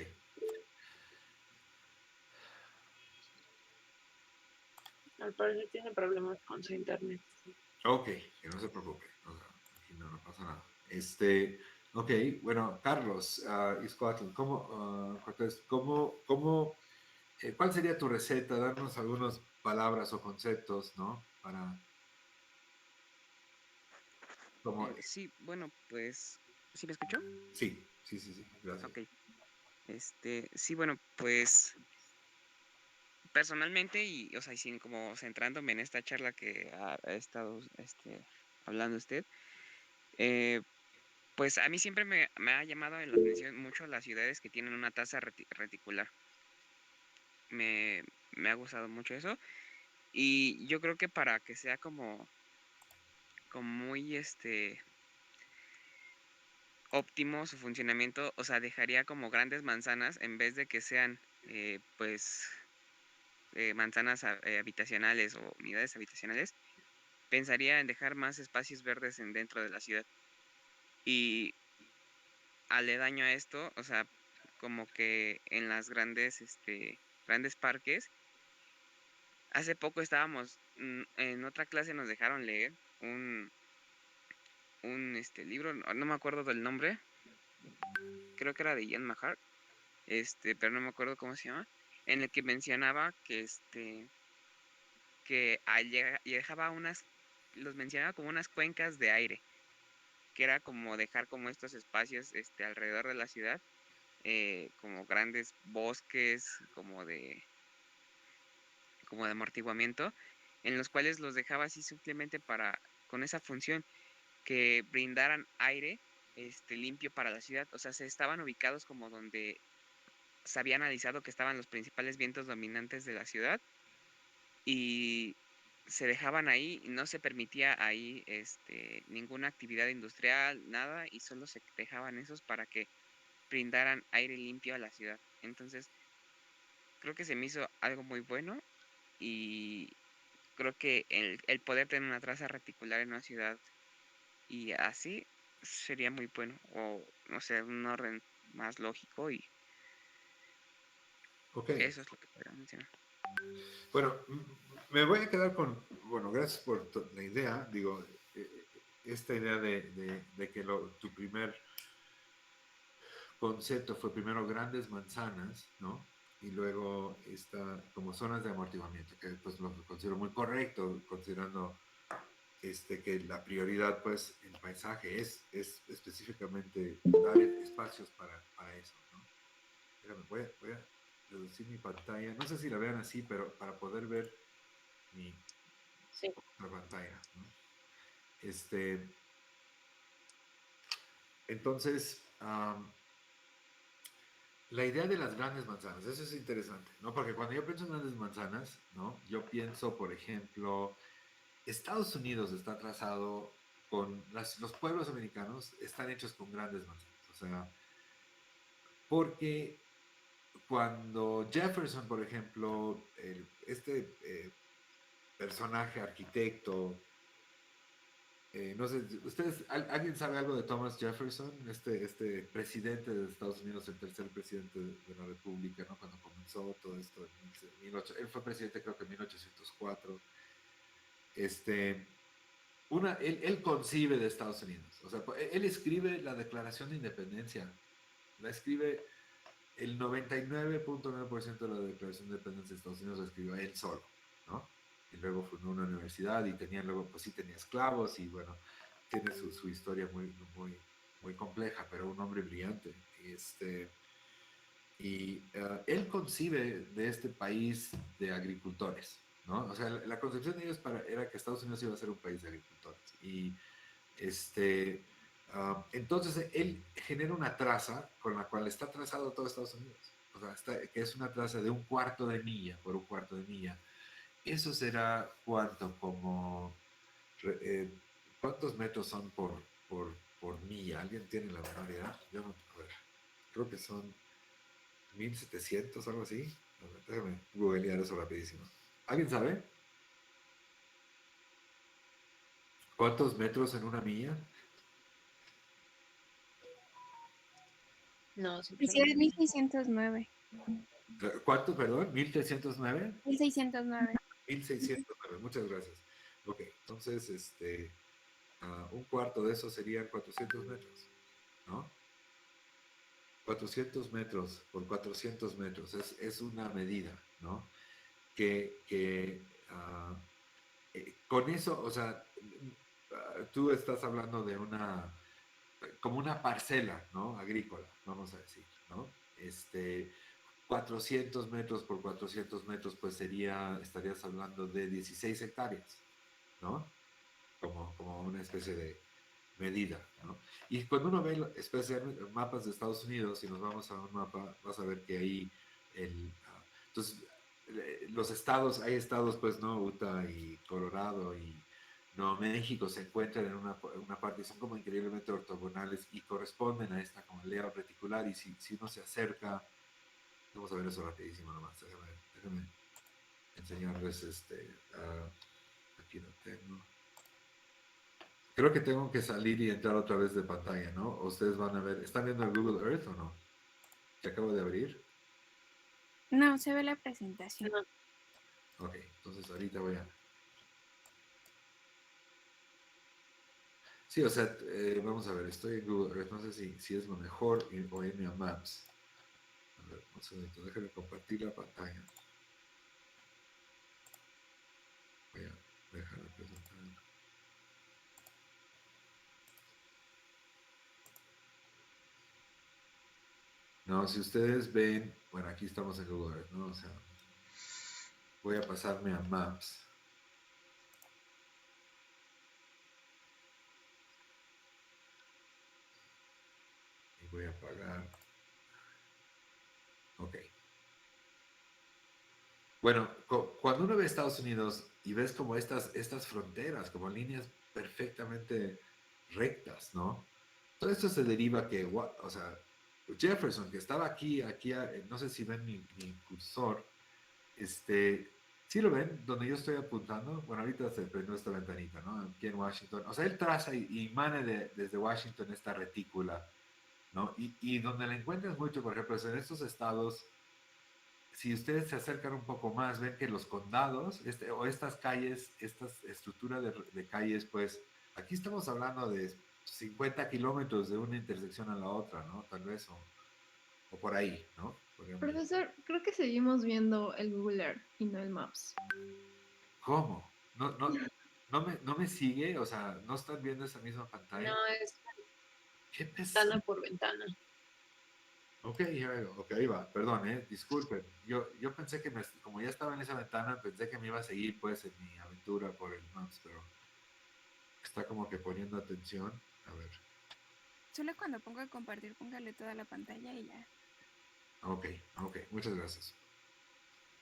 Al parecer tiene problemas con su internet. ok, que no se preocupe, aquí no pasa nada. Ok, bueno, Carlos, Iscoatl, Cortés, ¿cuál sería tu receta? Darnos algunas palabras o conceptos, ¿no? Como, Sí, bueno, pues, ¿sí me escuchó? sí, gracias. Ok, sí, bueno, pues, personalmente y, o sea, y sin como centrándome en esta charla que ha estado, hablando usted, eh, pues a mí siempre me ha llamado la atención mucho las ciudades que tienen una tasa reticular. Me ha gustado mucho eso y yo creo que para que sea como muy, óptimo su funcionamiento, o sea, dejaría como grandes manzanas en vez de que sean, pues, manzanas habitacionales o unidades habitacionales, pensaría en dejar más espacios verdes dentro de la ciudad. Y aledaño a esto, o sea, como que en las grandes parques, hace poco estábamos, en otra clase nos dejaron leer un libro, no me acuerdo del nombre, creo que era de Ian McHarg, pero no me acuerdo cómo se llama, en el que mencionaba que dejaba los mencionaba como unas cuencas de aire, que era como dejar como estos espacios, alrededor de la ciudad, como grandes bosques, como de amortiguamiento, en los cuales los dejaba así simplemente con esa función, que brindaran aire, limpio para la ciudad. O sea, se estaban ubicados como donde se había analizado que estaban los principales vientos dominantes de la ciudad y se dejaban ahí y no se permitía ahí, ninguna actividad industrial, nada, y solo se dejaban esos para que brindaran aire limpio a la ciudad. Entonces, creo que se me hizo algo muy bueno y creo que el poder tener una traza reticular en una ciudad y así sería muy bueno, o no sé, un orden más lógico y Ok, eso es lo que podría mencionar. bueno, me voy a quedar bueno, gracias por la idea, digo, esta idea de que tu primer concepto fue primero grandes manzanas, ¿no? Y luego como zonas de amortiguamiento, que pues lo considero muy correcto, considerando que la prioridad, pues, el paisaje es específicamente dar espacios para eso, ¿no? Déjame, voy a reducir mi pantalla, no sé si la vean así, pero para poder ver mi Sí. otra pantalla, ¿no? Este, entonces, la idea de las grandes manzanas, eso es interesante, ¿no? Porque cuando yo pienso en grandes manzanas, ¿no? Yo pienso, por ejemplo, Estados Unidos está trazado los pueblos americanos están hechos con grandes manzanas, o sea, porque cuando Jefferson, por ejemplo, este personaje arquitecto no sé, ¿ustedes, alguien sabe algo de Thomas Jefferson? Este presidente de Estados Unidos, el tercer presidente de la República, ¿no? Cuando comenzó todo esto en él fue presidente creo que en 1804. Este, él concibe de Estados Unidos. O sea, él escribe la Declaración de Independencia. La escribe el 99.9% de la Declaración de Independencia de Estados Unidos la escribió él solo, ¿no? Y luego fundó una universidad y tenía luego, pues sí tenía esclavos y bueno, tiene su historia muy compleja, pero un hombre brillante. Él concibe de este país de agricultores, ¿no? O sea, la concepción de ellos era que Estados Unidos iba a ser un país de agricultores. Este, entonces él genera una traza con la cual está trazado todo Estados Unidos. O sea, que es una traza de un cuarto de milla por un cuarto de milla. Eso será cuánto, como, eh, ¿cuántos metros son por milla? ¿Alguien tiene la memoria? Yo no, a ver, creo que son 1700, algo así. A ver, déjame googlear eso rapidísimo. ¿Alguien sabe? ¿Cuántos metros en una milla? No, Sí, es sinceramente. 1609. ¿Cuánto, perdón? ¿1309? 1609. 1609, muchas gracias. Ok, entonces, un cuarto de eso serían 400 metros, ¿no? 400 metros por 400 metros es una medida, ¿no? Que con eso, o sea, tú estás hablando de como una parcela, ¿no? Agrícola, vamos a decir, ¿no? 400 metros por 400 metros, pues estarías hablando de 16 hectáreas, ¿no? Como una especie de medida, ¿no? Y cuando uno ve especialmente mapas de Estados Unidos y nos vamos a un mapa, vas a ver que ahí entonces los estados, hay estados pues, ¿no? Utah y Colorado y Nuevo México se encuentran en una parte y son como increíblemente ortogonales y corresponden a esta como layout reticular y si uno se acerca, vamos a ver eso rapidísimo nomás, déjame enseñarles aquí lo tengo. Creo que tengo que salir y entrar otra vez de pantalla, ¿no? Ustedes van a ver, ¿están viendo el Google Earth o no? Que acabo de abrir. No, se ve la presentación. Ok, entonces ahorita voy a... Sí, o sea, vamos a ver, estoy en Google Earth, no sé si es lo mejor o irme a Maps. A ver, un segundito, déjenme compartir la pantalla. Voy a dejar de presentar. No, si ustedes ven, bueno, aquí estamos en Google Earth, ¿no? O sea, voy a pasarme a Maps. Y voy a apagar. Ok. Bueno, cuando uno ve Estados Unidos y ves como estas fronteras, como líneas perfectamente rectas, ¿no? Todo esto se deriva que, o sea, Jefferson, que estaba aquí, no sé si ven mi cursor, ¿sí lo ven? Donde yo estoy apuntando, bueno, ahorita se prendió esta ventanita, ¿no? Aquí en Washington, o sea, él traza y mane desde Washington esta retícula, ¿no? Y donde la encuentras mucho, por ejemplo, es en estos estados si ustedes se acercan un poco más, ven que los condados, o estas calles, esta estructura de calles, pues aquí estamos hablando de 50 kilómetros de una intersección a la otra, ¿no? Tal vez, o por ahí, ¿no? Profesor, creo que seguimos viendo el Google Earth y no el Maps. ¿Cómo? ¿No me sigue? O sea, ¿no están viendo esa misma pantalla? No, es ¿Qué ventana pesado? por ventana. Ok, ahí va, perdón, disculpen. Yo pensé que como ya estaba en esa ventana, pensé que me iba a seguir pues en mi aventura por el Maps, pero está como que poniendo atención. A ver, Solo cuando pongo a compartir, póngale toda la pantalla y ya. ok, muchas gracias.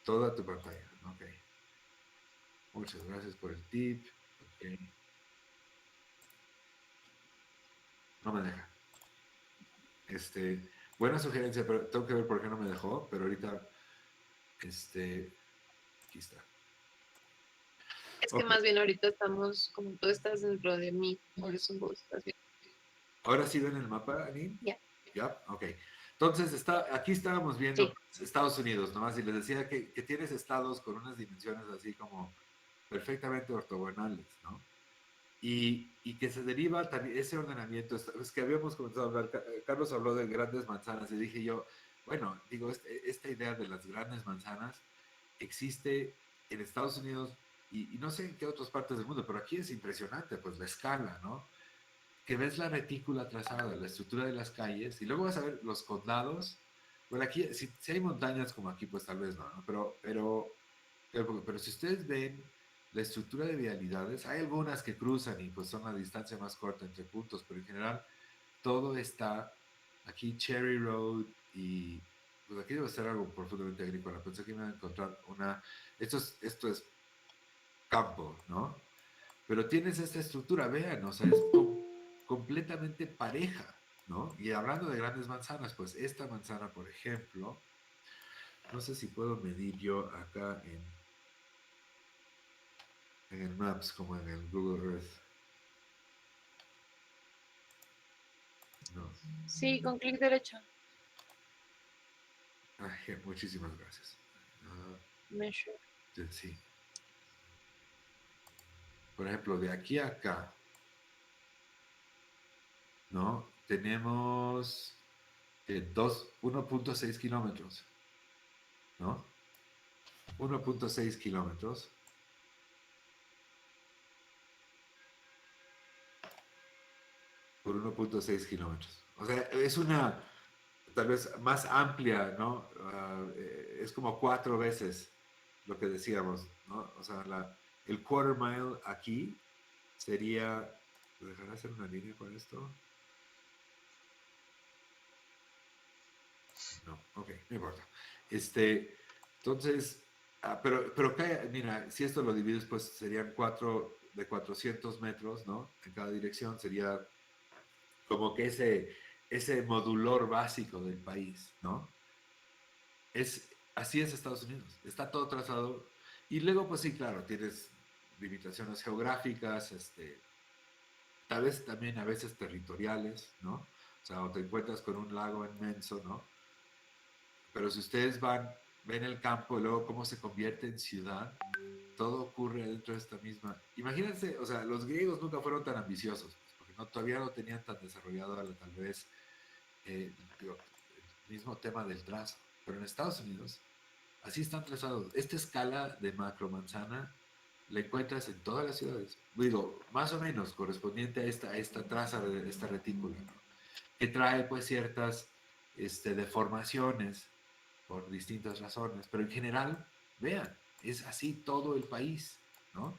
Toda tu pantalla, ok. Muchas gracias por el tip. Ok. No me deja. Buena sugerencia, pero tengo que ver por qué no me dejó, pero ahorita, aquí está. Es que Ok. más bien ahorita estamos, como tú estás dentro de mí, por eso vos estás bien. ¿Ahora sí ven el mapa, Anin? Ya. Ya, ok. Entonces, aquí estábamos viendo Sí. Estados Unidos, nomás, y les decía que tienes estados con unas dimensiones así como perfectamente ortogonales, ¿no? Y que se deriva también ese ordenamiento, es que habíamos comenzado a hablar, Carlos habló de grandes manzanas, y dije yo, bueno, digo, esta idea de las grandes manzanas existe en Estados Unidos y no sé en qué otras partes del mundo, pero aquí es impresionante, pues la escala, ¿no? Que ves la retícula trazada, la estructura de las calles, y luego vas a ver los condados. Bueno, aquí, si hay montañas como aquí, pues tal vez no, ¿no? Pero si ustedes ven la estructura de vialidades, hay algunas que cruzan y pues son la distancia más corta entre puntos, pero en general todo está aquí, Cherry Road, y pues aquí debe ser algo profundamente agrícola. Pensé que iba a encontrar esto es campo, ¿no? Pero tienes esta estructura, vean, o sea, es completamente pareja, ¿no? Y hablando de grandes manzanas, pues esta manzana, por ejemplo, no sé si puedo medir yo acá en el Maps, como en el Google Earth. No. Sí, con clic derecho. Ay, muchísimas gracias. Ah, Measure. sí. Por ejemplo, de aquí a acá, ¿no? Tenemos 1.6 kilómetros, ¿no? 1.6 kilómetros por 1.6 kilómetros. O sea, es una tal vez más amplia, ¿no? Es como 4 veces lo que decíamos, ¿no? O sea, el quarter mile aquí sería, ¿dejaré hacer una línea con esto? No, ok, no importa. Entonces, pero mira, si esto lo divides, pues serían 400 metros, ¿no? En cada dirección sería como que ese modulor básico del país, ¿no? Así es Estados Unidos, está todo trazado. Y luego, pues sí, claro, tienes limitaciones geográficas, tal vez también a veces territoriales, ¿no? O sea, o te encuentras con un lago inmenso, ¿no? Pero si ustedes ven el campo y luego cómo se convierte en ciudad, todo ocurre dentro de esta misma. Imagínense, o sea, los griegos nunca fueron tan ambiciosos, porque todavía no tenían tan desarrollado tal vez digo, el mismo tema del trazo. Pero en Estados Unidos, así están trazados. Esta escala de macromanzana la encuentras en todas las ciudades. Digo, más o menos correspondiente a esta traza de esta retícula, ¿no? Que trae pues ciertas deformaciones por distintas razones, pero en general, vean, es así todo el país, ¿no?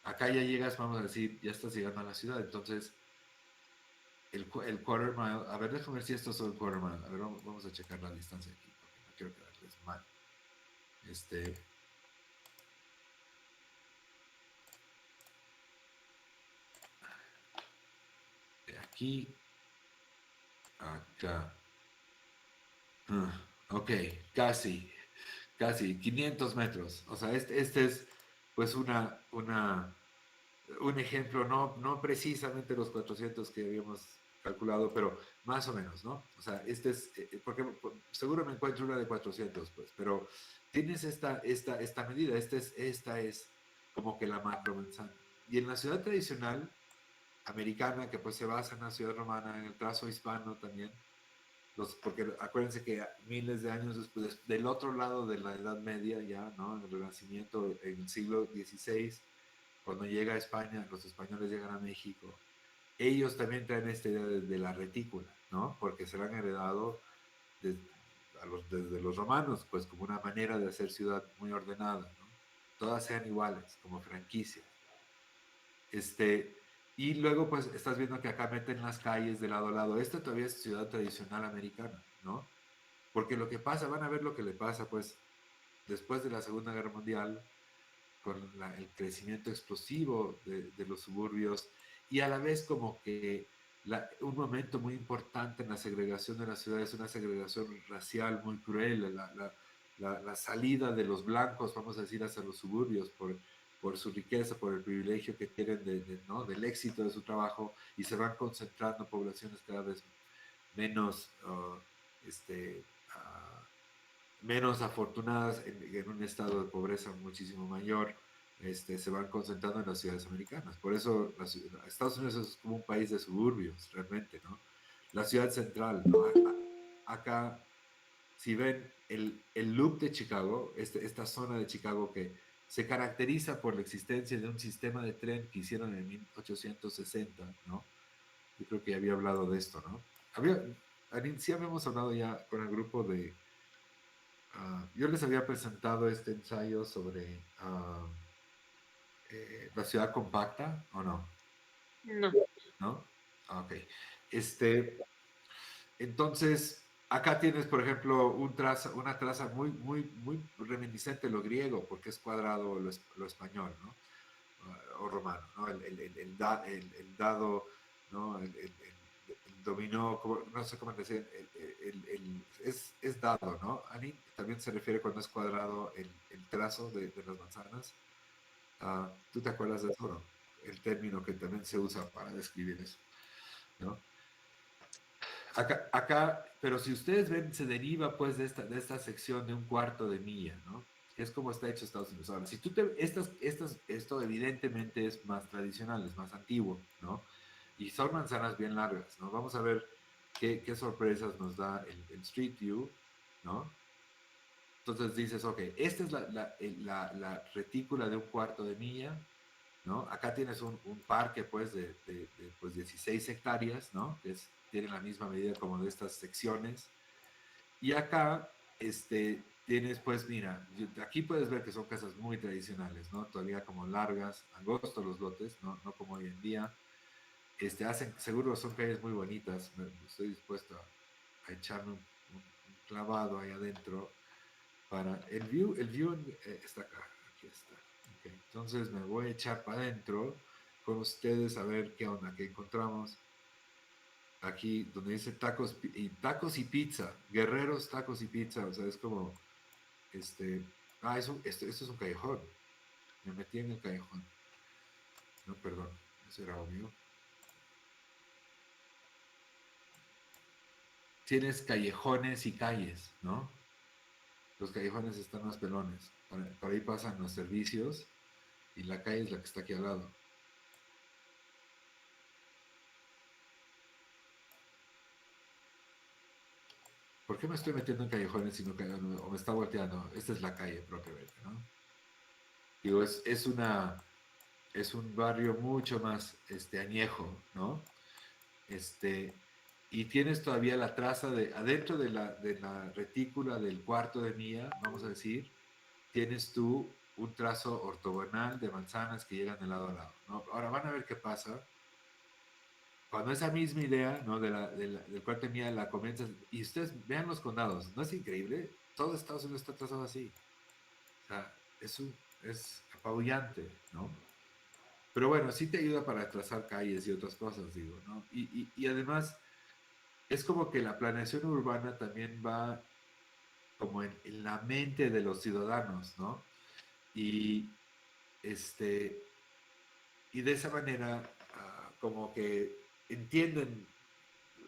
Acá ya llegas, vamos a decir, ya estás llegando a la ciudad, entonces el quarter mile, a ver, déjame ver si esto es el quarter mile, a ver, vamos a checar la distancia aquí, porque no quiero quedarles mal. De aquí a acá. Ok, casi 500 metros. O sea, este es pues un ejemplo, no precisamente los 400 que habíamos calculado, pero más o menos, ¿no? O sea, porque seguro me encuentro una de 400, pues, pero tienes esta medida, esta es como que la macro manzana. Y en la ciudad tradicional americana, que pues se basa en la ciudad romana, en el trazo hispano también, porque acuérdense que miles de años después, del otro lado de la Edad Media ya, ¿no? En el Renacimiento, en el siglo XVI, cuando llega a España, los españoles llegan a México, ellos también traen esta idea de la retícula, ¿no? Porque se la han heredado desde los romanos, pues como una manera de hacer ciudad muy ordenada, ¿no? Todas sean iguales, como franquicia. Y luego pues estás viendo que acá meten las calles de lado a lado. Esto todavía es ciudad tradicional americana, ¿no? Porque lo que pasa, van a ver lo que le pasa pues después de la Segunda Guerra Mundial, con el crecimiento explosivo de los suburbios y a la vez como que un momento muy importante en la segregación de las ciudades, una segregación racial muy cruel, la salida de los blancos, vamos a decir, hacia los suburbios por por su riqueza, por el privilegio que tienen ¿no? del éxito de su trabajo, y se van concentrando poblaciones cada vez menos, menos afortunadas en un estado de pobreza muchísimo mayor. Se van concentrando en las ciudades americanas. Por eso Estados Unidos es como un país de suburbios, realmente, ¿no? La ciudad central, ¿no? Acá, si ven el loop de Chicago, esta zona de Chicago que se caracteriza por la existencia de un sistema de tren que hicieron en 1860, ¿no? Yo creo que ya había hablado de esto, ¿no? Sí habíamos hablado ya con el grupo de... yo les había presentado este ensayo sobre la ciudad compacta, ¿o no? No. ¿No? Ok. Entonces, acá tienes, por ejemplo, una traza muy, muy, muy reminiscente de lo griego, porque es cuadrado lo español, ¿no? O romano, ¿no? El dado, ¿no? El dominó, no sé cómo decir, es dado, ¿no? Ani también se refiere cuando es cuadrado el trazo de las manzanas. ¿Tú te acuerdas de eso, no? El término que también se usa para describir eso, ¿no? Acá, pero si ustedes ven, se deriva pues de esta sección de un cuarto de milla, ¿no? Que es como está hecho Estados Unidos. Ahora, si esto evidentemente es más tradicional, es más antiguo, ¿no? Y son manzanas bien largas, ¿no? Vamos a ver qué sorpresas nos da el Street View, ¿no? Entonces dices, ok, esta es la retícula de un cuarto de milla, ¿no? Acá tienes un parque, pues, de pues 16 hectáreas, ¿no? Tiene la misma medida como de estas secciones. Y acá, tienes, pues, mira, aquí puedes ver que son casas muy tradicionales, ¿no? Todavía como largas, angostos los lotes, no como hoy en día. Seguro son calles muy bonitas. Estoy dispuesto a echarme un clavado ahí adentro. El view está acá, aquí está. Okay. Entonces me voy a echar para adentro con ustedes a ver qué onda, qué encontramos. Aquí donde dice tacos y pizza, guerreros tacos y pizza, o sea, es como, esto es un callejón. Me metí en el callejón. No, perdón, eso era obvio. Tienes callejones y calles, ¿no? Los callejones están más pelones. Por ahí pasan los servicios y la calle es la que está aquí al lado. ¿Por qué me estoy metiendo en callejones o me está volteando? Esta es la calle propiamente, ¿no? Digo, es un barrio mucho más añejo, ¿no? Y tienes todavía la traza adentro de la retícula del cuarto de milla, vamos a decir, tienes tú un trazo ortogonal de manzanas que llegan de lado a lado, ¿no? Ahora van a ver qué pasa cuando esa misma idea, ¿no? Del cuarto de milla la comienzas, y ustedes vean los condados, ¿no es increíble? Todo Estados Unidos está trazado así. O sea, es apabullante, ¿no? Pero bueno, sí te ayuda para trazar calles y otras cosas, digo, ¿no? Y además, es como que la planeación urbana también va como en la mente de los ciudadanos, ¿no? Y, y de esa manera, como que entienden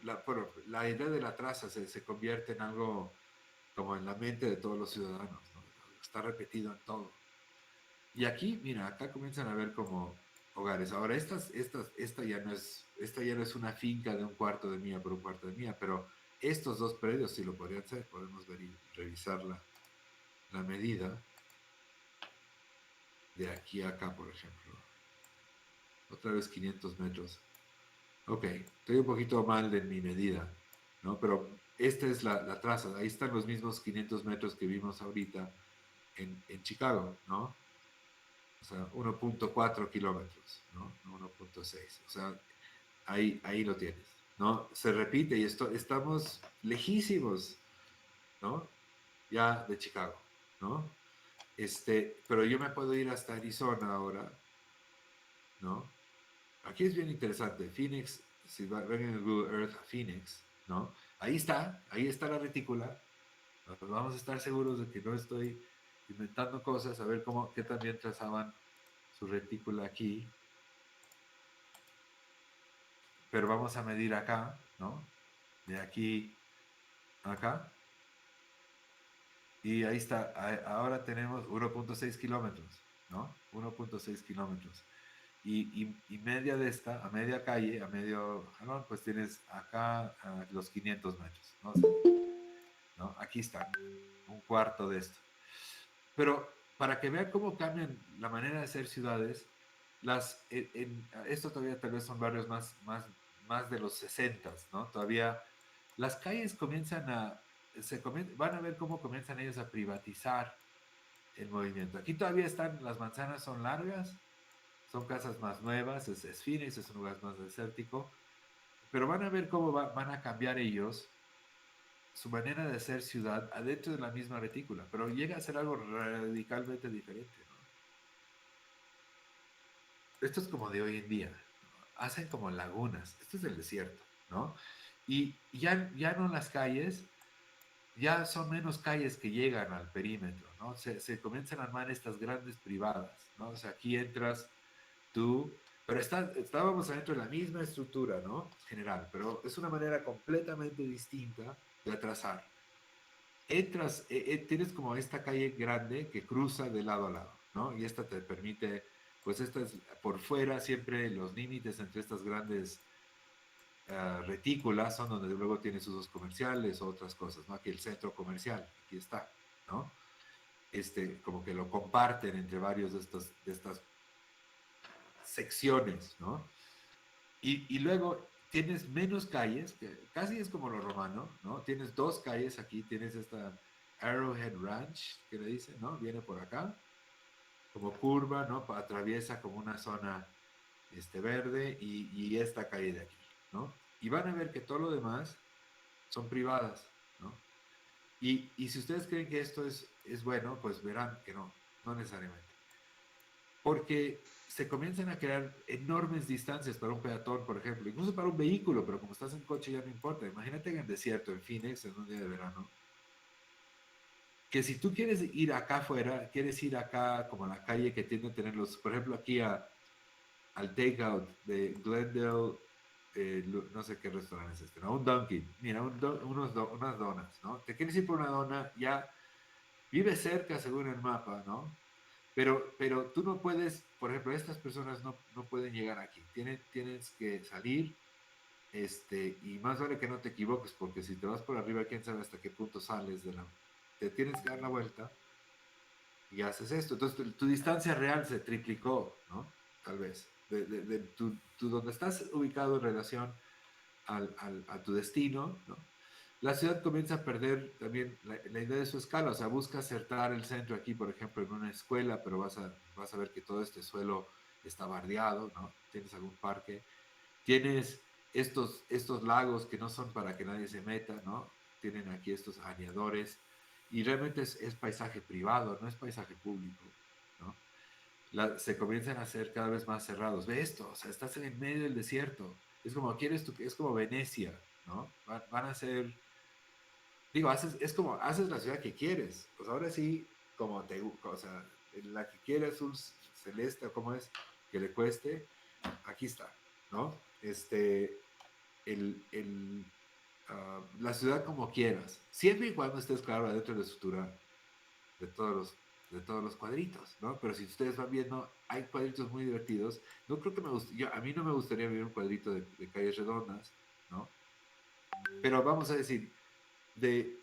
la idea de la traza se convierte en algo como en la mente de todos los ciudadanos, ¿no? Está repetido en todo. Y aquí, mira, acá comienzan a ver como hogares. Ahora, esta ya no es una finca de un cuarto de milla por un cuarto de milla, pero estos dos predios sí lo podrían ser. Podemos ver y revisar la medida de aquí a acá, por ejemplo. Otra vez 500 metros. Ok, estoy un poquito mal de mi medida, ¿no? Pero esta es la traza. Ahí están los mismos 500 metros que vimos ahorita en Chicago, ¿no? O sea, 1.4 kilómetros, ¿no? 1.6. O sea, ahí lo tienes, ¿no? Se repite y estamos lejísimos, ¿no? Ya de Chicago, ¿no? Pero yo me puedo ir hasta Arizona ahora, ¿no? Aquí es bien interesante. Phoenix, si ven en el Google Earth a Phoenix, ¿no? Ahí está la retícula. Vamos a estar seguros de que no estoy inventando cosas, a ver qué también trazaban su retícula aquí, pero vamos a medir acá, ¿no? De aquí a acá. Y ahí está, ahora tenemos 1.6 kilómetros, ¿no? 1.6 kilómetros. Y media de esta, a media calle, a medio jalón, pues tienes acá los 500 metros, ¿no? O sea, ¿no? Aquí está, un cuarto de esto. Pero para que vean cómo cambian la manera de hacer ciudades, esto todavía tal vez son barrios más de los 60, ¿no? Todavía las calles van a ver cómo comienzan ellos a privatizar el movimiento. Aquí todavía las manzanas son largas, son casas más nuevas, es Phoenix, es un lugar más desértico, pero van a ver cómo van a cambiar ellos su manera de hacer ciudad adentro de la misma retícula, pero llega a ser algo radicalmente diferente, ¿no? Esto es como de hoy en día, ¿no? Hacen como lagunas, esto es el desierto, ¿no? Y ya no las calles, ya son menos calles que llegan al perímetro, ¿no? Se comienzan a armar estas grandes privadas, ¿no? O sea, aquí entras tú, pero estábamos adentro de la misma estructura, ¿no? General, pero es una manera completamente distinta de trazar. Entras, tienes como esta calle grande que cruza de lado a lado, ¿no? Y esta te permite, pues esta es por fuera siempre los límites entre estas grandes retículas son donde luego tienes usos comerciales o otras cosas, ¿no? Aquí el centro comercial, aquí está, ¿no? Como que lo comparten entre varios de estas secciones, ¿no? Y luego tienes menos calles, que casi es como lo romano, ¿no? Tienes dos calles aquí, tienes esta Arrowhead Ranch, que le dicen, ¿no? Viene por acá, como curva, ¿no? Atraviesa como una zona verde y esta calle de aquí, ¿no? Y van a ver que todo lo demás son privadas, ¿no? Y si ustedes creen que esto es bueno, pues verán que no necesariamente. Porque se comienzan a crear enormes distancias para un peatón, por ejemplo, incluso para un vehículo, pero como estás en coche ya no importa. Imagínate en el desierto, en Phoenix, en un día de verano, que si tú quieres ir acá afuera, quieres ir acá como a la calle que tiende a tener por ejemplo, aquí al takeout de Glendale, no sé qué restaurante es ¿no? Un Dunkin', mira, unas donas, ¿no? Te quieres ir por una dona, ya vive cerca según el mapa, ¿no? Pero tú no puedes, por ejemplo, estas personas no pueden llegar aquí. Tienes que salir, y más vale que no te equivoques, porque si te vas por arriba, quién sabe hasta qué punto sales te tienes que dar la vuelta y haces esto. Entonces tu distancia real se triplicó, ¿no? Tal vez. De donde estás ubicado en relación a tu destino, ¿no? La ciudad comienza a perder también la idea de su escala, o sea, busca acertar el centro aquí, por ejemplo, en una escuela, pero vas a ver que todo este suelo está bardeado, ¿no? Tienes algún parque, tienes estos lagos que no son para que nadie se meta, ¿no? Tienen aquí estos aneadores, y realmente es paisaje privado, no es paisaje público, ¿no? Se comienzan a hacer cada vez más cerrados. Ve esto, o sea, estás en el medio del desierto, es como, es como Venecia, ¿no? Van a ser. Digo, es como, haces la ciudad que quieres. Pues ahora sí, como o sea, la que quiere azul celeste, o como es, que le cueste, aquí está, ¿no? La ciudad como quieras, siempre y cuando estés, claro, dentro de la estructura de todos los cuadritos, ¿no? Pero si ustedes van viendo, hay cuadritos muy divertidos. No creo que a mí no me gustaría ver un cuadrito de calles redondas, ¿no? Pero vamos a decir, de,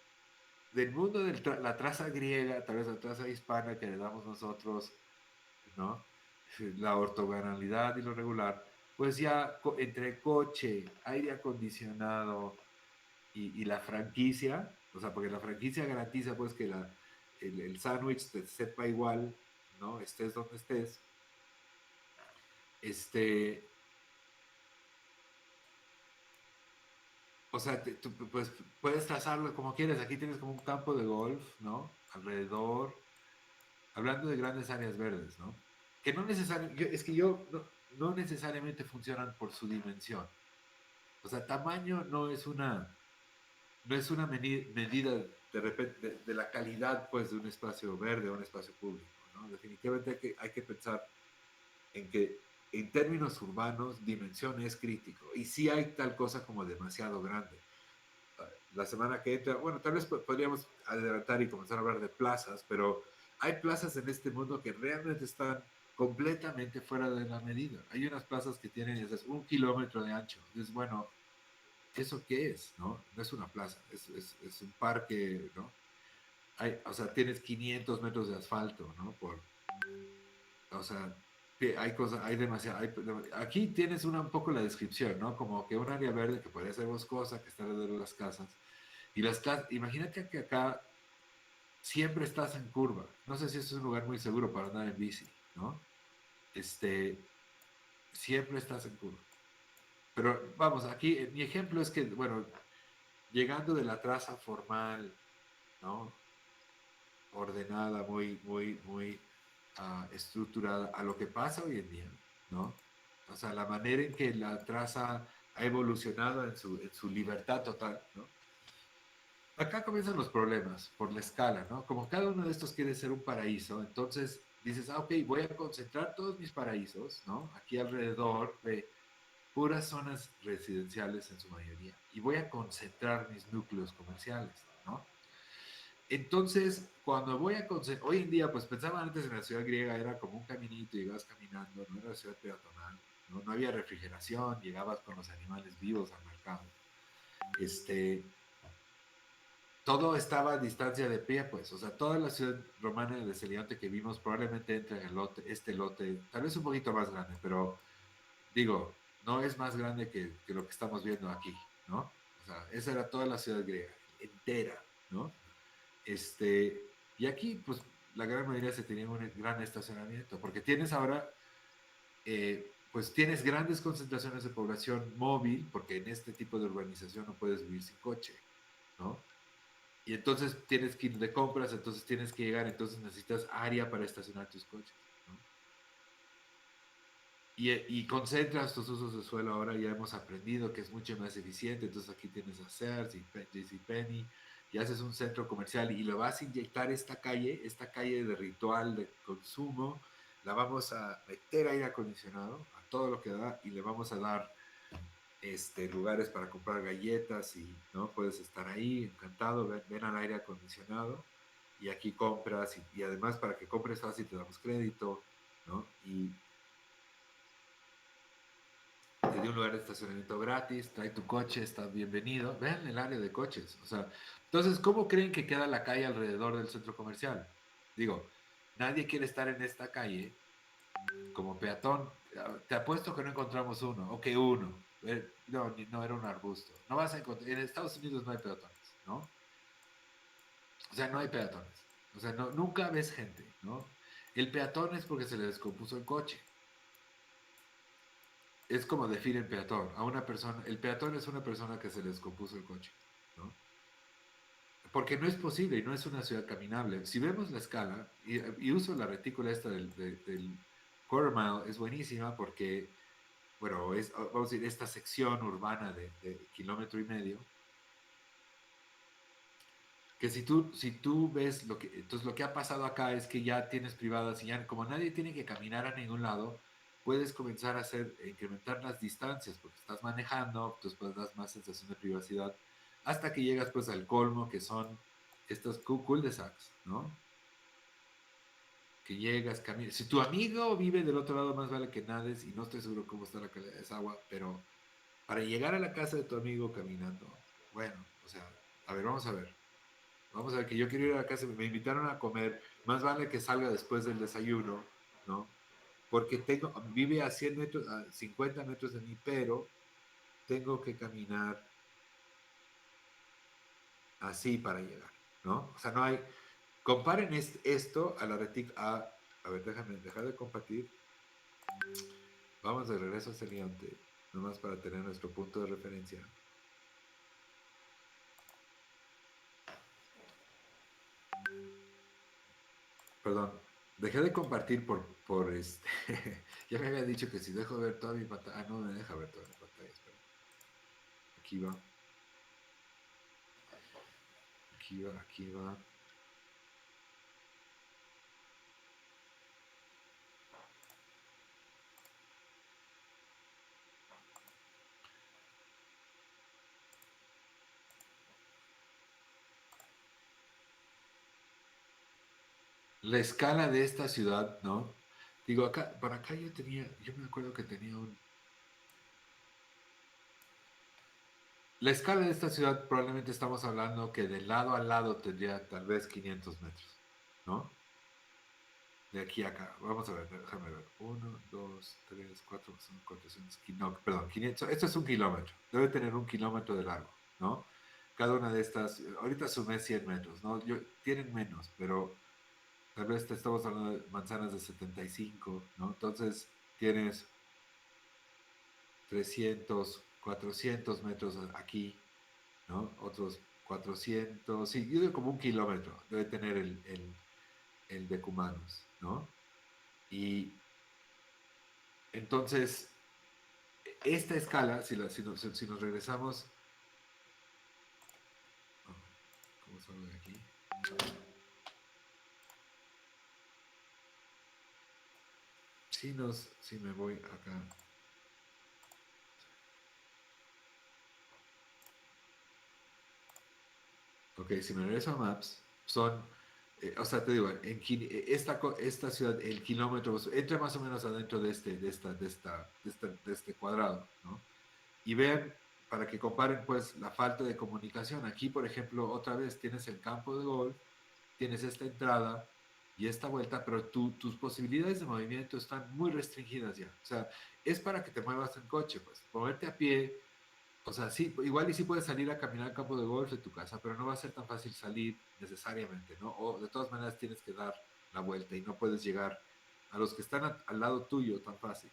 del mundo de la traza griega, tal vez la traza hispana que le damos nosotros, ¿no? La ortogonalidad y lo regular, pues ya entre coche, aire acondicionado y la franquicia, o sea, porque la franquicia garantiza pues que el sándwich te sepa igual, ¿no? Estés donde estés. O sea, tú pues, puedes trazarlo como quieras. Aquí tienes como un campo de golf, ¿no? Alrededor, hablando de grandes áreas verdes, ¿no? Que no necesariamente, es que no necesariamente funcionan por su dimensión. O sea, tamaño no es una medida de repente de la calidad, pues, de un espacio verde o un espacio público, ¿no? Definitivamente hay que pensar en que en términos urbanos dimensión es crítico y sí hay tal cosa como demasiado grande. La semana que entra, bueno, tal vez podríamos adelantar y comenzar a hablar de plazas, pero hay plazas en este mundo que realmente están completamente fuera de la medida. Hay unas plazas que tienen es 1 kilómetro de ancho. Entonces, bueno, ¿eso qué es? ¿No? No es una plaza, es un parque, ¿no? O sea, tienes 500 metros de asfalto, ¿no? O sea, hay cosas, hay demasiado. Aquí tienes un poco la descripción, ¿no? Como que un área verde que podría ser boscosa, que está alrededor de las casas. Y las casas, imagínate que acá siempre estás en curva. No sé si es un lugar muy seguro para andar en bici, ¿no? Este, siempre estás en curva. Pero vamos, aquí mi ejemplo es que, bueno, llegando de la traza formal, ¿no? Ordenada, muy estructurada a lo que pasa hoy en día, ¿no? O sea, la manera en que la traza ha evolucionado en su libertad total, ¿no? Acá comienzan los problemas por la escala, ¿no? Como cada uno de estos quiere ser un paraíso, entonces dices, ok, voy a concentrar todos mis paraísos, ¿no? Aquí alrededor de puras zonas residenciales en su mayoría, y voy a concentrar mis núcleos comerciales, ¿no? Entonces, cuando voy a concentrar, hoy en día, pues pensaba antes en la ciudad griega, era como un caminito, llegabas caminando, no era ciudad peatonal, ¿no? No había refrigeración, llegabas con los animales vivos al mercado. Este, todo estaba a distancia de pie, pues, o sea, toda la ciudad romana de Celiante que vimos probablemente entra en el lote, este lote, tal vez un poquito más grande, pero digo, no es más grande que lo que estamos viendo aquí, ¿no? O sea, esa era toda la ciudad griega, entera, ¿no? Y aquí, pues, la gran mayoría se tenía un gran estacionamiento, porque tienes ahora, pues, tienes grandes concentraciones de población móvil, porque en este tipo de urbanización no puedes vivir sin coche, ¿no? Y entonces tienes que ir de compras, entonces tienes que llegar, entonces necesitas área para estacionar tus coches, ¿no? Y concentras tus usos de suelo, ahora ya hemos aprendido que es mucho más eficiente, entonces aquí tienes a Sears y JCPenney, y haces un centro comercial y le vas a inyectar esta calle de ritual de consumo, la vamos a meter aire acondicionado a todo lo que da y le vamos a dar lugares para comprar galletas y no puedes estar ahí encantado, ven al aire acondicionado y aquí compras y además para que compres fácil te damos crédito, ¿no? Y te dio un lugar de estacionamiento gratis, trae tu coche, estás bienvenido. Vean el área de coches. O sea, entonces, ¿cómo creen que queda la calle alrededor del centro comercial? Digo, nadie quiere estar en esta calle como peatón. Te apuesto que no encontramos uno, o que uno. No, no era un arbusto. No vas a encontrar, en Estados Unidos no hay peatones, ¿no? O sea, no hay peatones. O sea, no, nunca ves gente, ¿no? El peatón es porque se le descompuso el coche. Es como define el peatón. A una persona, el peatón es una persona que se le descompuso el coche, ¿no? Porque no es posible y no es una ciudad caminable. Si vemos la escala, y uso la retícula esta del quarter mile, es buenísima porque, bueno, vamos a decir, esta sección urbana de kilómetro y medio, que si tú ves entonces lo que ha pasado acá es que ya tienes privadas y ya como nadie tiene que caminar a ningún lado, puedes comenzar a incrementar las distancias porque estás manejando, entonces pues das más sensación de privacidad hasta que llegas pues al colmo que son estos cul-de-sacs, ¿no? Que llegas, caminas. Si tu amigo vive del otro lado, más vale que nades y no estoy seguro cómo está la calidad de esa agua, pero para llegar a la casa de tu amigo caminando, bueno, o sea, a ver, vamos a ver. Vamos a ver, que yo quiero ir a la casa, me invitaron a comer, más vale que salga después del desayuno, ¿no? Porque vive a 100 metros, a 50 metros de mí, pero tengo que caminar así para llegar, ¿no? O sea, no hay, comparen esto a la a ver, déjame dejar de compartir, vamos de regreso a Celiante, nomás para tener nuestro punto de referencia. Perdón, dejé de compartir ya me había dicho que si dejo ver toda mi pantalla. Ah, no me deja ver toda mi pantalla, espera. Aquí va. Aquí va, aquí va. la escala de esta ciudad, ¿no? Digo, acá, por acá yo me acuerdo que tenía la escala de esta ciudad probablemente estamos hablando que de lado a lado tendría tal vez 500 metros, ¿no? De aquí a acá. Vamos a ver, déjame ver. 1, 2, 3, 4, son 400, no, perdón, 500. Esto es 1 kilómetro. Debe tener 1 kilómetro de largo, ¿no? Cada una de estas, ahorita sumé 100 metros, ¿no? Tienen menos, pero tal vez te estamos hablando de manzanas de 75, ¿no? Entonces tienes 300, 400 metros aquí, ¿no? Otros 400, sí, yo digo como 1 kilómetro debe tener el de Cumanos, ¿no? Y entonces, esta escala, si nos regresamos, ¿cómo salgo de aquí? Si me voy acá. Ok, si me regreso a Maps, son, o sea, te digo, esta ciudad, el kilómetro, entra más o menos adentro de este cuadrado, ¿no? Y vean, para que comparen, pues, la falta de comunicación. Aquí, por ejemplo, otra vez tienes el campo de golf, tienes esta entrada y esta vuelta, pero tus posibilidades de movimiento están muy restringidas ya. O sea, es para que te muevas en coche, pues, moverte a pie. O sea, sí, igual y sí puedes salir a caminar al campo de golf de tu casa, pero no va a ser tan fácil salir necesariamente, ¿no? O de todas maneras tienes que dar la vuelta y no puedes llegar a los que están al lado tuyo tan fácil.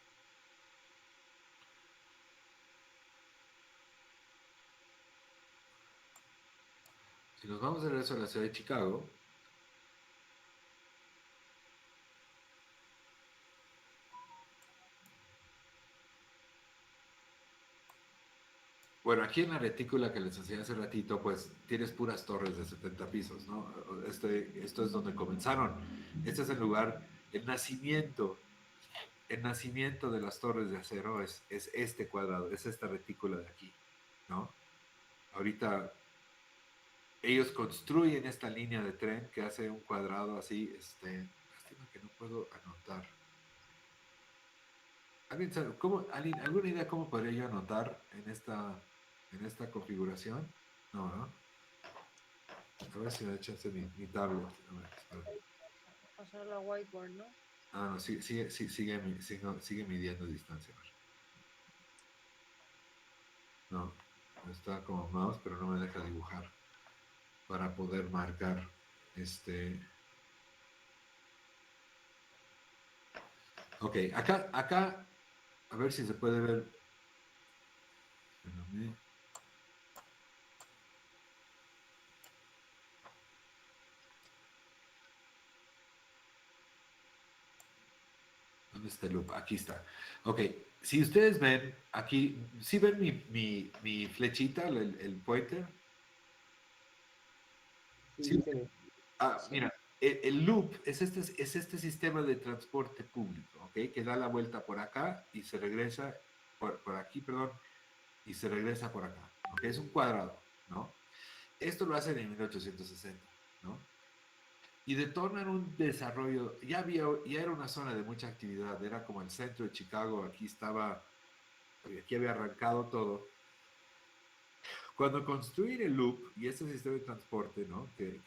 Si nos vamos de regreso a la ciudad de Chicago, bueno, aquí en la retícula que les enseñé hace ratito, pues tienes puras torres de 70 pisos, ¿no? Esto es donde comenzaron. Este es el lugar, el nacimiento de las torres de acero es este cuadrado, es esta retícula de aquí, ¿no? Ahorita ellos construyen esta línea de tren que hace un cuadrado así, lástima que no puedo anotar. ¿Alguien sabe alguna idea cómo podría yo anotar en esta configuración? No, ¿no? A ver si me echaste mi tablet. A ver, espera. Pasar la whiteboard, ¿no? Ah, no, sigue midiendo distancia. A ver. No, está como mouse, pero no me deja dibujar para poder marcar Ok, acá, a ver si se puede ver. Espérame. ¿Dónde está el loop? Aquí está. Ok, si ustedes ven aquí, ¿sí ven mi flechita, el pointer? Sí. Mira, el loop es este sistema de transporte público, ¿ok? Que da la vuelta por acá y se regresa, por aquí, perdón, y se regresa por acá, ¿ok? Es un cuadrado, ¿no? Esto lo hacen en 1860, ¿no? Y detonan un desarrollo, ya era una zona de mucha actividad, era como el centro de Chicago, aquí había arrancado todo. Cuando construyen el loop y este sistema de transporte, ¿no? Que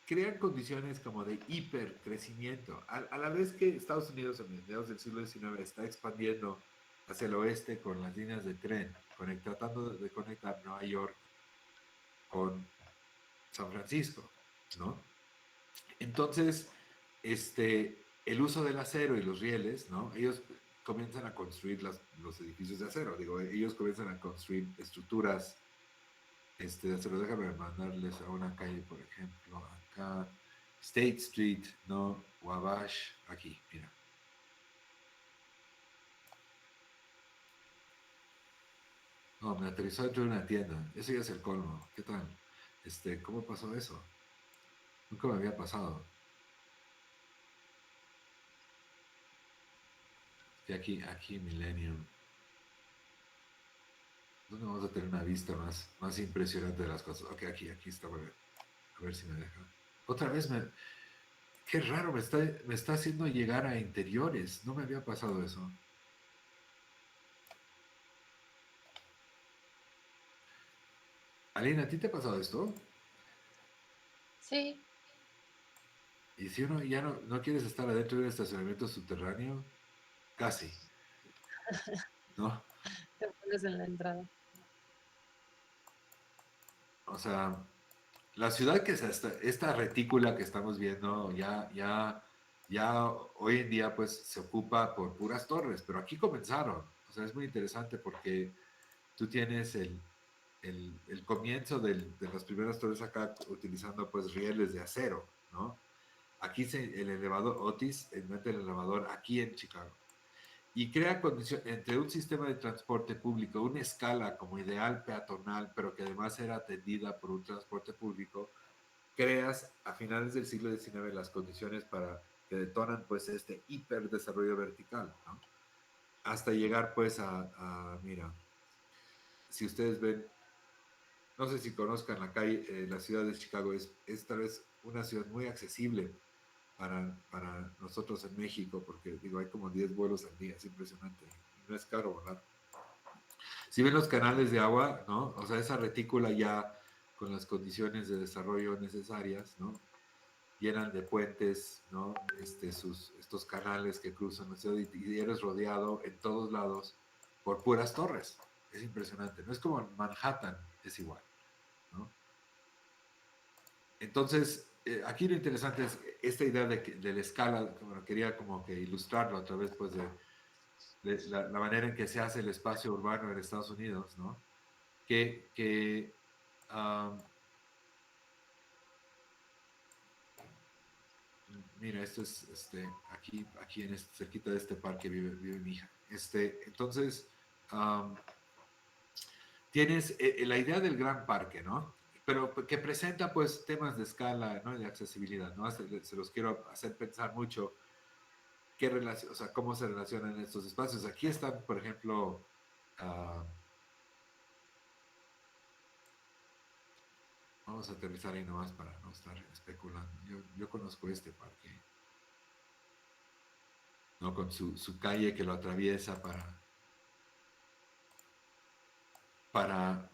crean condiciones como de hipercrecimiento, a la vez que Estados Unidos a mediados del siglo XIX está expandiendo hacia el oeste con las líneas de tren, tratando de conectar Nueva York con San Francisco, ¿no? Entonces, el uso del acero y los rieles, ¿no? Ellos comienzan a construir los edificios de acero, digo, ellos comienzan a construir estructuras de acero. Déjame mandarles a una calle, por ejemplo, acá, State Street, ¿no? Wabash, aquí, mira. No, me aterrizó dentro de una tienda. Eso ya es el colmo. ¿Qué tal? ¿Cómo pasó eso? Nunca me había pasado. Y aquí Millennium. ¿Dónde vamos a tener una vista más impresionante de las cosas? Ok, aquí está, a ver si me deja. Otra vez qué raro, me está haciendo llegar a interiores. No me había pasado eso. Alina, ¿a ti te ha pasado esto? Sí, Y si uno ya no quieres estar adentro de un estacionamiento subterráneo, casi, ¿no? te pones en la entrada. O sea, la ciudad que es esta retícula que estamos viendo, ya hoy en día pues se ocupa por puras torres, pero aquí comenzaron. O sea, es muy interesante porque tú tienes el comienzo de las primeras torres acá utilizando pues rieles de acero, ¿no? Aquí el elevador Otis inventa el elevador aquí en Chicago y crea condición entre un sistema de transporte público, una escala como ideal peatonal, pero que además era atendida por un transporte público, creas a finales del siglo XIX las condiciones para que detonan pues este hiperdesarrollo vertical, ¿no? Hasta llegar pues mira, si ustedes ven, no sé si conozcan la calle, la ciudad de Chicago es tal vez una ciudad muy accesible para nosotros en México, porque digo, hay como 10 vuelos al día, es impresionante, y no es caro volar. Si ven los canales de agua, ¿no? O sea, esa retícula ya con las condiciones de desarrollo necesarias, ¿no? Llenan de puentes, ¿no? Estos canales que cruzan la ciudad y eres rodeado en todos lados por puras torres. Es impresionante. No es como Manhattan, es igual, ¿no? Entonces, aquí lo interesante es esta idea de la escala, bueno, quería como que ilustrarlo a través pues, de la manera en que se hace el espacio urbano en Estados Unidos, ¿no? Que um, mira, esto es aquí cerquita de este parque vive mi hija. Entonces, um, tienes la idea del gran parque, ¿no? Pero que presenta pues temas de escala, ¿no? De accesibilidad, ¿no? Se los quiero hacer pensar mucho qué relación, o sea, cómo se relacionan estos espacios. Aquí están, por ejemplo, uh, vamos a aterrizar ahí nomás para no estar especulando. Yo conozco este parque, ¿no? Con su calle que lo atraviesa para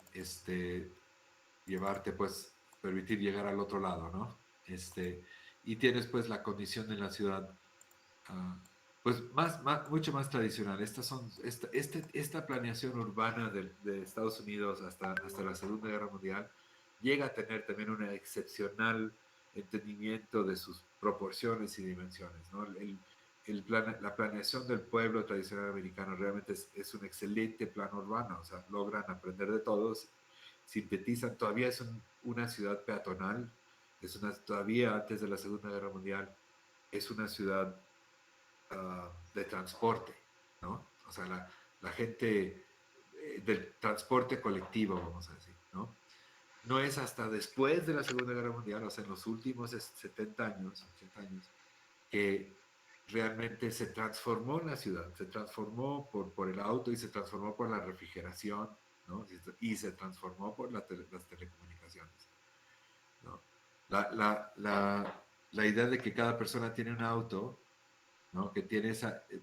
llevarte, pues, permitir llegar al otro lado, ¿no? Y tienes, pues, la condición en la ciudad, uh, pues, mucho más tradicional. Esta planeación urbana de Estados Unidos hasta la Segunda Guerra Mundial llega a tener también un excepcional entendimiento de sus proporciones y dimensiones, ¿no? La planeación del pueblo tradicional americano realmente es un excelente plan urbano, o sea, logran aprender de todos, sintetizan, todavía es una ciudad peatonal, todavía antes de la Segunda Guerra Mundial, es una ciudad de transporte, ¿no? O sea, la gente del transporte colectivo, vamos a decir, ¿no? No es hasta después de la Segunda Guerra Mundial, o sea, en los últimos 70 años, 80 años, que realmente se transformó la ciudad, se transformó por el auto y se transformó por la refrigeración, ¿no? Y se transformó por las telecomunicaciones, ¿no? La idea de que cada persona tiene un auto, ¿no? Que tiene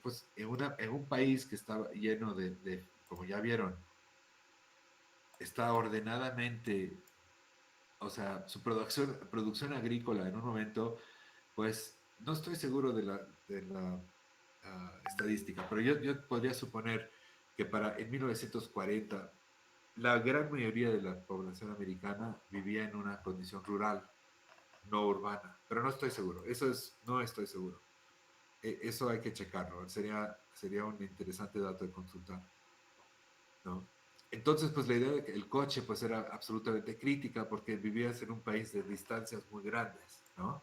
pues en un país que está lleno como ya vieron, está ordenadamente, o sea, su producción agrícola en un momento, pues no estoy seguro de la estadística, pero yo podría suponer que en 1940 la gran mayoría de la población americana vivía en una condición rural, no urbana, pero no estoy seguro, no estoy seguro. Eso hay que checarlo, sería un interesante dato de consultar, ¿no? Entonces, pues la idea de que el coche pues era absolutamente crítica porque vivías en un país de distancias muy grandes, ¿no?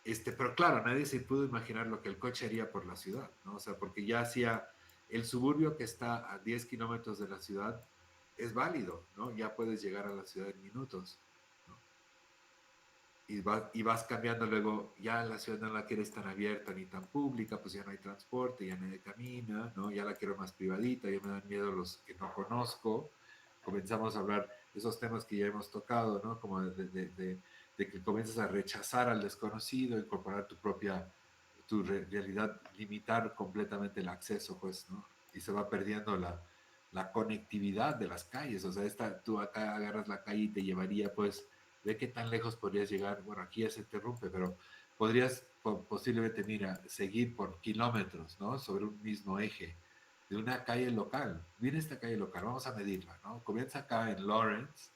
Pero claro, nadie se pudo imaginar lo que el coche haría por la ciudad, ¿no? O sea, porque ya hacía el suburbio que está a 10 kilómetros de la ciudad es válido, ¿no? Ya puedes llegar a la ciudad en minutos, ¿no? Y vas cambiando luego, ya la ciudad no la quieres tan abierta ni tan pública, pues ya no hay transporte, ya nadie camina, ¿no? Ya la quiero más privadita, ya me dan miedo los que no conozco. Comenzamos a hablar de esos temas que ya hemos tocado, ¿no? Como de que comienzas a rechazar al desconocido, incorporar tu realidad, limitar completamente el acceso, pues, ¿no? Y se va perdiendo la conectividad de las calles. O sea, tú acá agarras la calle y te llevaría, pues, ve qué tan lejos podrías llegar. Bueno, aquí ya se interrumpe, pero podrías posiblemente, mira, seguir por kilómetros, ¿no? Sobre un mismo eje de una calle local. Mira esta calle local, vamos a medirla, ¿no? Comienza acá en Lawrence,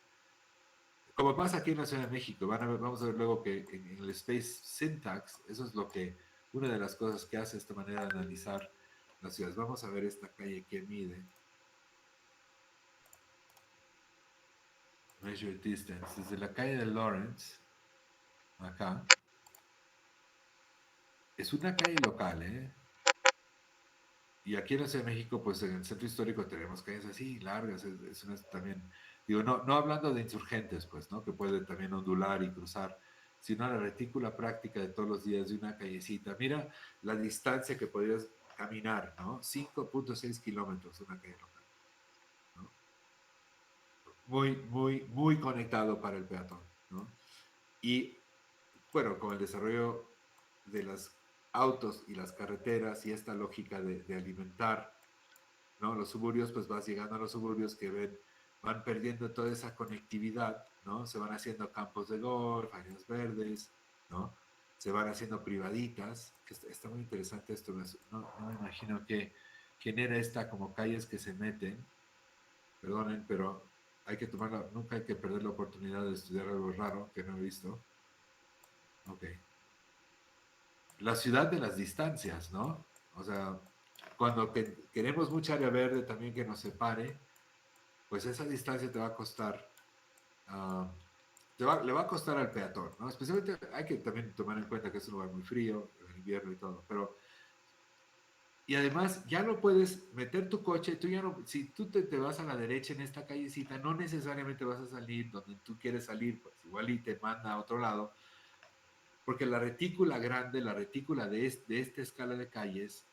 como pasa aquí en la Ciudad de México. Vamos a ver luego que en el Space Syntax, eso es una de las cosas que hace esta manera de analizar las ciudades. Vamos a ver esta calle que mide. Measure distance. Desde la calle de Lawrence, acá, es una calle local, ¿eh? Y aquí en la Ciudad de México, pues en el centro histórico tenemos calles así, largas, también, digo, no hablando de insurgentes, pues, ¿no? Que pueden también ondular y cruzar, sino la retícula práctica de todos los días de una callecita. Mira la distancia que podrías caminar, ¿no? 5.6 kilómetros una calle local, ¿no? Muy, muy, muy conectado para el peatón, ¿no? Y bueno, con el desarrollo de los autos y las carreteras y esta lógica de alimentar, ¿no? Los suburbios, pues vas llegando a los suburbios van perdiendo toda esa conectividad, ¿no? Se van haciendo campos de golf, áreas verdes, ¿no? Se van haciendo privaditas. Está muy interesante esto. No me imagino que genera como calles que se meten. Perdonen, pero nunca hay que perder la oportunidad de estudiar algo raro que no he visto. Ok. La ciudad de las distancias, ¿no? O sea, cuando queremos mucha área verde también que nos separe, pues esa distancia te va a costar, ah, le va a costar al peatón, ¿no? Especialmente hay que también tomar en cuenta que es un lugar muy frío, en invierno y todo, y además ya no puedes meter tu coche, si tú te vas a la derecha en esta callecita, no necesariamente vas a salir donde tú quieres salir, pues igual y te manda a otro lado, porque la retícula grande, la retícula de esta escala de calles,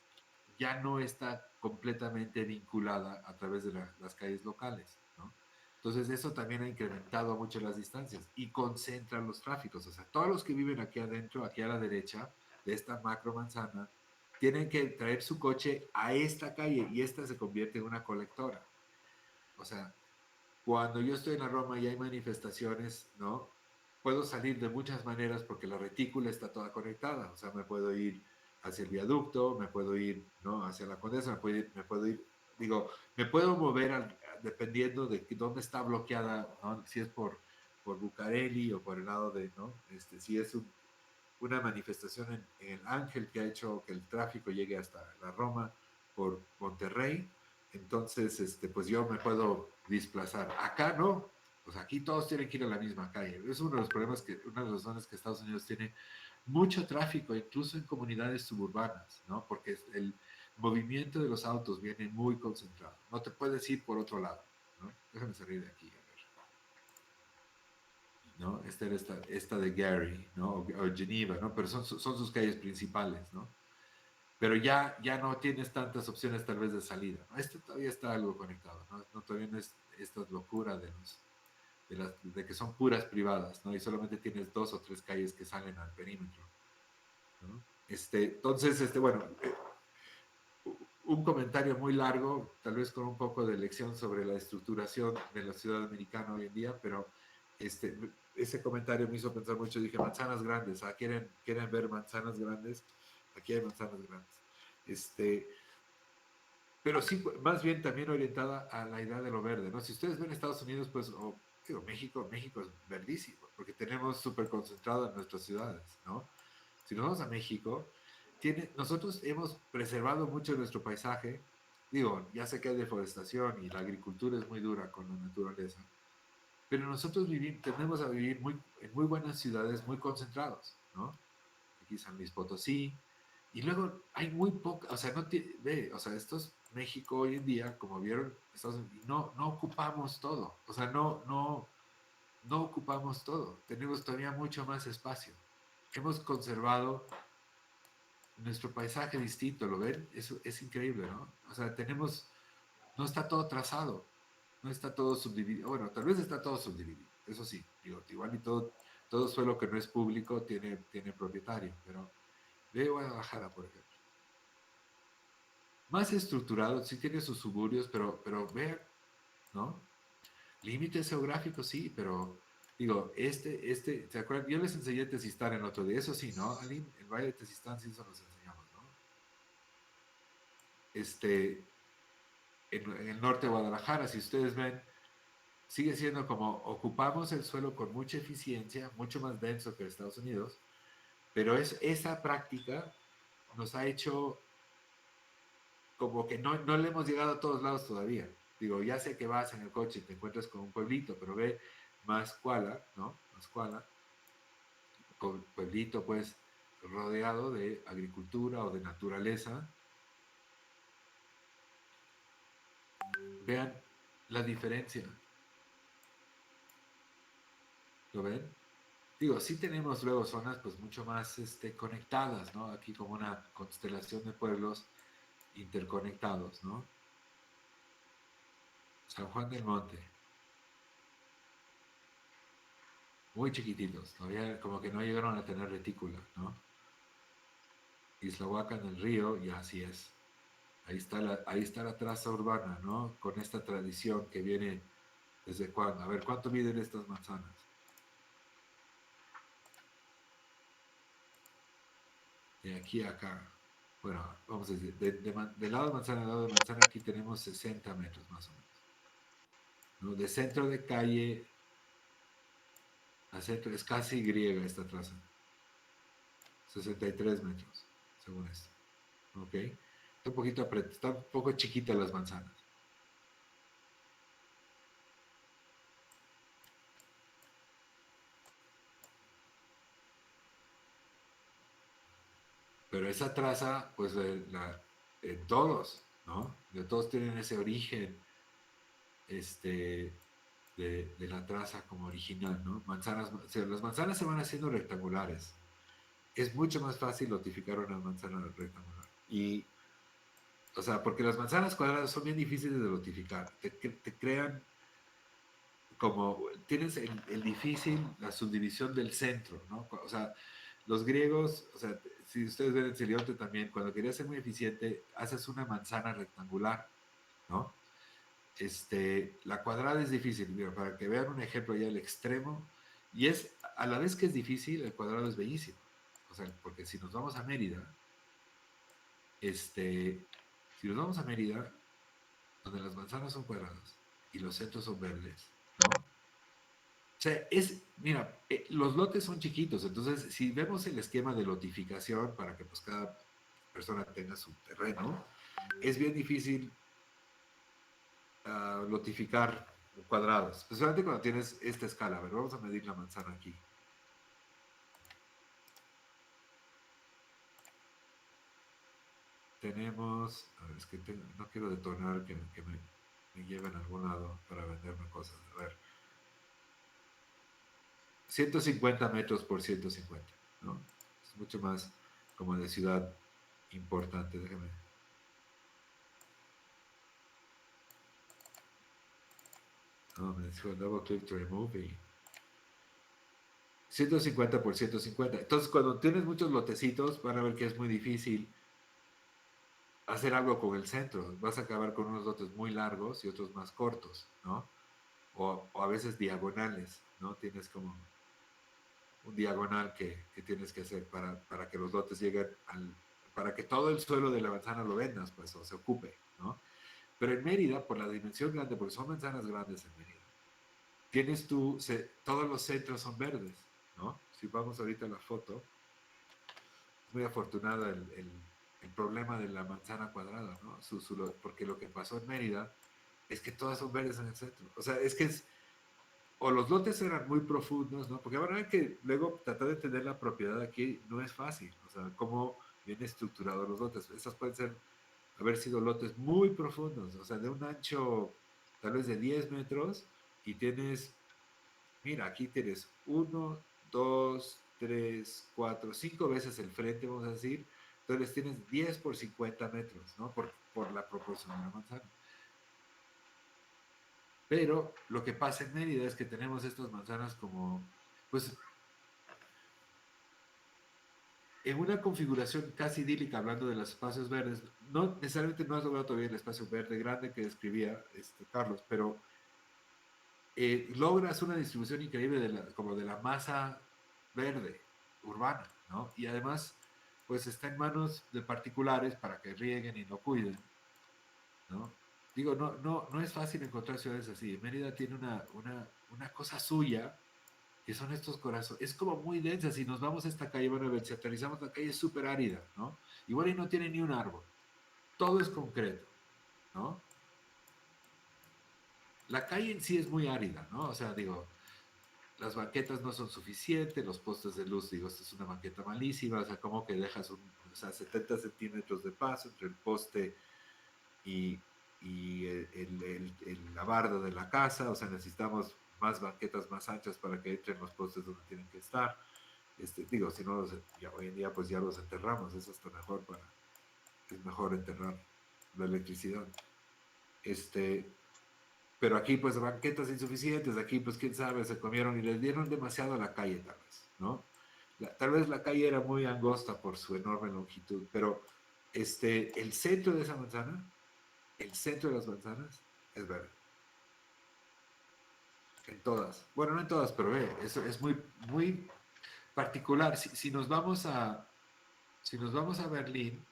ya no está completamente vinculada a través de las calles locales, ¿no? Entonces eso también ha incrementado mucho las distancias y concentra los tráficos. O sea, todos los que viven aquí adentro, aquí a la derecha de esta macro manzana, tienen que traer su coche a esta calle y esta se convierte en una colectora. O sea, cuando yo estoy en la Roma y hay manifestaciones, ¿no? Puedo salir de muchas maneras porque la retícula está toda conectada. O sea, me puedo ir hacia el viaducto, me puedo ir, ¿no? Hacia la Condesa, me puedo mover dependiendo de dónde está bloqueada, ¿no? Si es por Bucareli o por el lado de, ¿no? Si es una manifestación en el Ángel que ha hecho que el tráfico llegue hasta la Roma por Monterrey, entonces, pues yo me puedo desplazar. Acá no, pues aquí todos tienen que ir a la misma calle. Es uno de los problemas una de las razones que Estados Unidos tiene mucho tráfico, incluso en comunidades suburbanas, ¿no? Porque el movimiento de los autos viene muy concentrado. No te puedes ir por otro lado, ¿no? Déjame salir de aquí, a ver. ¿No? Esta era esta de Gary, ¿no? O Geneva, ¿no? Pero son sus calles principales, ¿no? Pero ya no tienes tantas opciones tal vez de salida, ¿no? Todavía está algo conectado, ¿no? Todavía no es esta locura de que son puras privadas, ¿no? Y solamente tienes 2 o 3 calles que salen al perímetro, ¿no? Entonces, bueno, un comentario muy largo, tal vez con un poco de lección sobre la estructuración de la ciudad americana hoy en día, pero ese comentario me hizo pensar mucho. Dije, manzanas grandes, ¿quieren ver manzanas grandes? Aquí hay manzanas grandes. Pero sí, más bien también orientada a la idea de lo verde, ¿no? Si ustedes ven Estados Unidos, pues, digo, México es verdísimo, porque tenemos súper concentrado en nuestras ciudades, ¿no? Si nos vamos a México, nosotros hemos preservado mucho nuestro paisaje. Digo, ya sé que hay deforestación y la agricultura es muy dura con la naturaleza, pero nosotros tendemos a vivir en muy buenas ciudades, muy concentrados, ¿no? Aquí San Luis Potosí, y luego hay muy poca, o sea, o sea, esto es México hoy en día, como vieron, no ocupamos todo, o sea, no ocupamos todo, tenemos todavía mucho más espacio. Hemos conservado nuestro paisaje distinto, ¿lo ven? Eso es increíble, ¿no? O sea, no está todo trazado, no está todo subdividido. Bueno, tal vez está todo subdividido, eso sí, digo, igual y todo todo suelo que no es público tiene propietario, pero ve Guadalajara, por ejemplo. Más estructurado, sí tiene sus suburbios, pero vean, ¿no? Límites geográficos, sí, pero digo, ¿se acuerdan? Yo les enseñé Tezistán el otro día, eso sí, ¿no? Aline, el Valle de Tezistán sí se los enseñamos, ¿no? En el norte de Guadalajara, si ustedes ven, sigue siendo como ocupamos el suelo con mucha eficiencia, mucho más denso que Estados Unidos, pero esa práctica nos ha hecho como que no le hemos llegado a todos lados todavía. Digo, ya sé que vas en el coche y te encuentras con un pueblito, pero ve Mascuala, ¿no? Mascuala, pueblito pues rodeado de agricultura o de naturaleza. Vean la diferencia. ¿Lo ven? Digo, sí tenemos luego zonas pues mucho más conectadas, ¿no? Aquí como una constelación de pueblos interconectados, ¿no? San Juan del Monte, muy chiquititos, todavía como que no llegaron a tener retícula, ¿no? Islahuaca en el río, y así es. Ahí está la traza urbana, ¿no? Con esta tradición que viene desde cuándo. A ver, ¿cuánto miden estas manzanas? De aquí a acá. Bueno, vamos a decir, de lado de manzana a lado de manzana aquí tenemos 60 metros más o menos, ¿no? De centro de calle a centro, es casi griega esta traza. 63 metros, según esto. ¿Ok? Está un poco chiquita las manzanas. Pero esa traza, pues todos, ¿no? De todos tienen ese origen de la traza como original, ¿no? Manzanas, o sea, las manzanas se van haciendo rectangulares. Es mucho más fácil notificar una manzana rectangular. Y, o sea, porque las manzanas cuadradas son bien difíciles de notificar. Te crean como, tienes el difícil, la subdivisión del centro, ¿no? O sea, los griegos, o sea, si ustedes ven en Celionte también, cuando querías ser muy eficiente, haces una manzana rectangular, ¿no? La cuadrada es difícil, mira, para que vean un ejemplo ya el extremo, y es, a la vez que es difícil, el cuadrado es bellísimo. O sea, porque si nos vamos a Mérida, si nos vamos a Mérida, donde las manzanas son cuadradas y los centros son verdes, ¿no? O sea, mira, los lotes son chiquitos, entonces si vemos el esquema de lotificación para que pues cada persona tenga su terreno, es bien difícil lotificar cuadrados, especialmente cuando tienes esta escala. A ver, vamos a medir la manzana aquí. Tenemos, a ver, es que no quiero detonar que me lleven a algún lado para venderme cosas. A ver, 150 metros por 150, ¿no? Es mucho más como de ciudad importante, déjame. No, me dijo double click to remove y 150 por 150. Entonces, cuando tienes muchos lotecitos, van a ver que es muy difícil hacer algo con el centro. Vas a acabar con unos lotes muy largos y otros más cortos, ¿no? O a veces diagonales, ¿no? Tienes como un diagonal que tienes que hacer para que los lotes lleguen para que todo el suelo de la manzana lo vendas, pues, o se ocupe, ¿no? Pero en Mérida, por la dimensión grande, porque son manzanas grandes en Mérida, todos los centros son verdes, ¿no? Si vamos ahorita a la foto, es muy afortunado el problema de la manzana cuadrada, ¿no? Porque lo que pasó en Mérida es que todas son verdes en el centro. O sea, o los lotes eran muy profundos, ¿no? Porque ahora hay que luego tratar de entender la propiedad aquí no es fácil. O sea, cómo vienen estructurados los lotes. Esas pueden haber sido lotes muy profundos, o sea, de un ancho tal vez de 10 metros y mira, aquí tienes 1, 2, 3, 4, 5 veces el frente, vamos a decir. Entonces tienes 10 por 50 metros, ¿no? Por la proporción de la manzana. Pero lo que pasa en Mérida es que tenemos estas manzanas como, pues, en una configuración casi idílica, hablando de los espacios verdes, no necesariamente no has logrado todavía el espacio verde grande que describía Carlos, pero logras una distribución increíble como de la masa verde urbana, ¿no? Y además, pues está en manos de particulares para que rieguen y lo cuiden, ¿no? Digo, no es fácil encontrar ciudades así. Mérida tiene una cosa suya, que son estos corazones. Es como muy densa. Si nos vamos a esta calle, van a ver, si aterrizamos la calle es súper árida, ¿no? Igual y no tiene ni un árbol. Todo es concreto, ¿no? La calle en sí es muy árida, ¿no? O sea, digo, las banquetas no son suficientes, los postes de luz, digo, esta es una banqueta malísima, o sea, como que dejas o sea, 70 centímetros de paso entre el poste y, y la barda de la casa, o sea, necesitamos más banquetas más anchas para que entren los postes donde tienen que estar. Digo, si no, ya, hoy en día pues ya los enterramos, es hasta mejor es mejor enterrar la electricidad. Pero aquí pues banquetas insuficientes, aquí pues quién sabe, se comieron y les dieron demasiado a la calle tal vez, ¿no? Tal vez la calle era muy angosta por su enorme longitud, pero el centro de esa manzana, el centro de las manzanas es verde. En todas. Bueno, no en todas, pero eso es muy, muy particular. Si nos vamos a Berlín,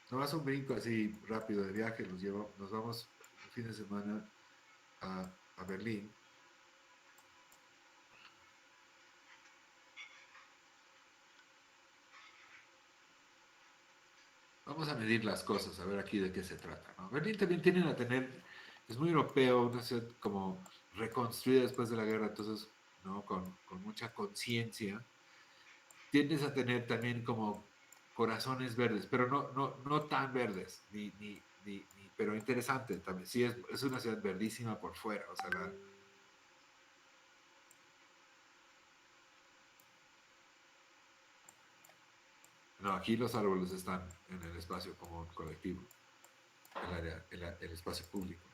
nomás un brinco así rápido de viaje, nos vamos un fin de semana a Berlín. Vamos a medir las cosas, a ver aquí de qué se trata, ¿no? Berlín también tienen a tener, es muy europeo, una ciudad como reconstruida después de la guerra, entonces, ¿no? Con mucha conciencia. Tiendes a tener también como corazones verdes, pero no tan verdes, pero interesante también. Sí, es una ciudad verdísima por fuera, o sea, no, aquí los árboles están en el espacio común colectivo, el espacio público.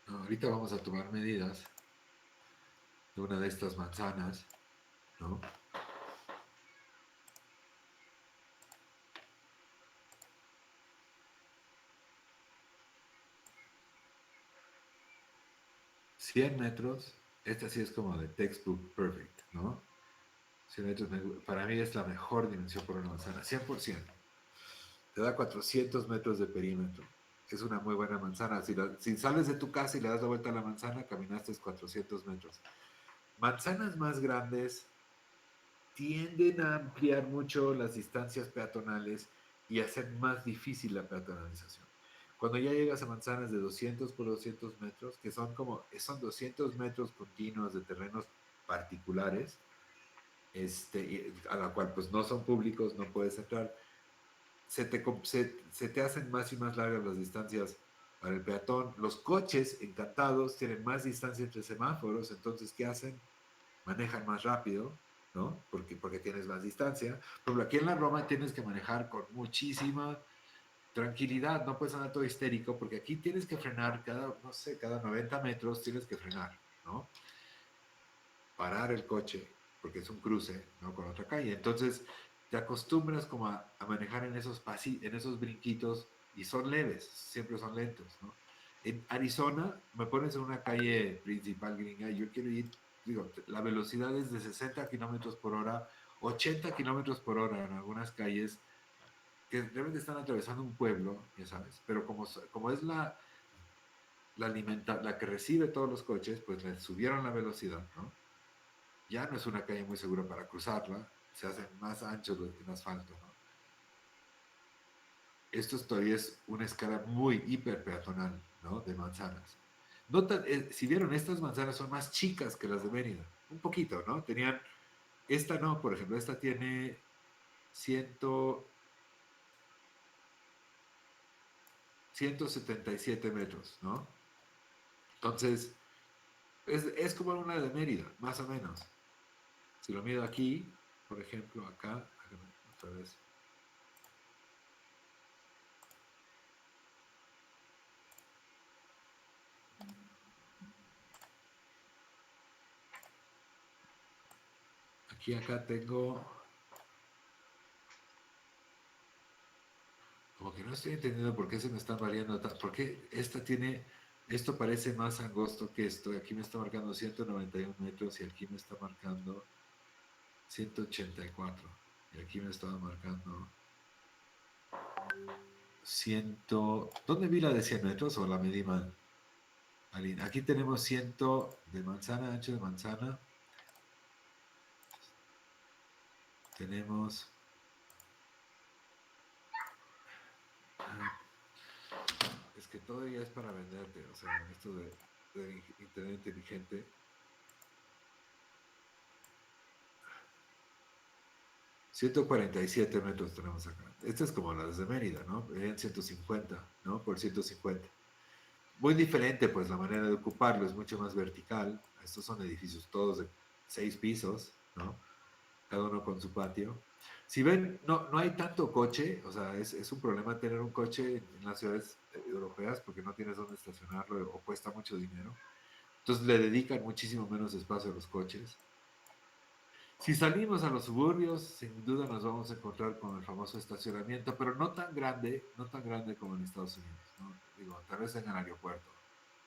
No, ahorita vamos a tomar medidas de una de estas manzanas, ¿no? $100, esta sí es como de textbook perfect, ¿no? 100 metros, para mí es la mejor dimensión por una manzana, 100%. Te da 400 metros de perímetro. Es una muy buena manzana. Si sales de tu casa y le das la vuelta a la manzana, caminaste 400 metros. Manzanas más grandes tienden a ampliar mucho las distancias peatonales y hacer más difícil la peatonalización. Cuando ya llegas a manzanas de 200 por 200 metros, que son 200 metros continuos de terrenos particulares, a la cual pues no son públicos, no puedes entrar, se te hacen más y más largas las distancias para el peatón. Los coches encantados tienen más distancia entre semáforos, entonces ¿qué hacen? Manejan más rápido, ¿no? Porque tienes más distancia. Por ejemplo, aquí en la Roma tienes que manejar con muchísima tranquilidad, no puedes andar todo histérico, porque aquí tienes que frenar no sé, cada 90 metros tienes que frenar, ¿no? Parar el coche, porque es un cruce, ¿no? Con otra calle. Entonces, te acostumbras como a manejar en esos brinquitos y son leves, siempre son lentos, ¿no? En Arizona, me pones en una calle principal gringa y yo quiero ir, digo, la velocidad es de 60 kilómetros por hora, 80 kilómetros por hora en algunas calles que realmente están atravesando un pueblo, ya sabes, pero como es la que recibe todos los coches, pues le subieron la velocidad, ¿no? Ya no es una calle muy segura para cruzarla, se hacen más anchos en asfalto, ¿no? Esto todavía es una escala muy hiper peatonal, ¿no? De manzanas. Si vieron, estas manzanas son más chicas que las de Mérida, un poquito, ¿no? Esta no, por ejemplo, esta tiene 177 metros, ¿no? Entonces, es como una de Mérida, más o menos. Si lo mido aquí, por ejemplo, acá, otra vez. Acá tengo, como que no estoy entendiendo por qué se me están variando, por qué esto parece más angosto que esto. Aquí me está marcando 191 metros y aquí me está marcando 184. Y aquí me estaba marcando 100. ¿Dónde vi la de 100 metros o la medí mal? Aline, aquí tenemos 100 de manzana, ancho de manzana. Tenemos... Es que todo ya es para venderte, o sea, esto de Internet inteligente. $147 tenemos acá. Esta es como las de Mérida, ¿no? Venían 150, ¿no? Por 150. Muy diferente, pues, la manera de ocuparlo es mucho más vertical. Estos son edificios todos de 6 pisos, ¿no? Cada uno con su patio. Si ven, no hay tanto coche, o sea, es un problema tener un coche en las ciudades europeas porque no tienes dónde estacionarlo o cuesta mucho dinero. Entonces le dedican muchísimo menos espacio a los coches. Si salimos a los suburbios, sin duda nos vamos a encontrar con el famoso estacionamiento, pero no tan grande como en Estados Unidos, ¿no? Digo, tal vez en el aeropuerto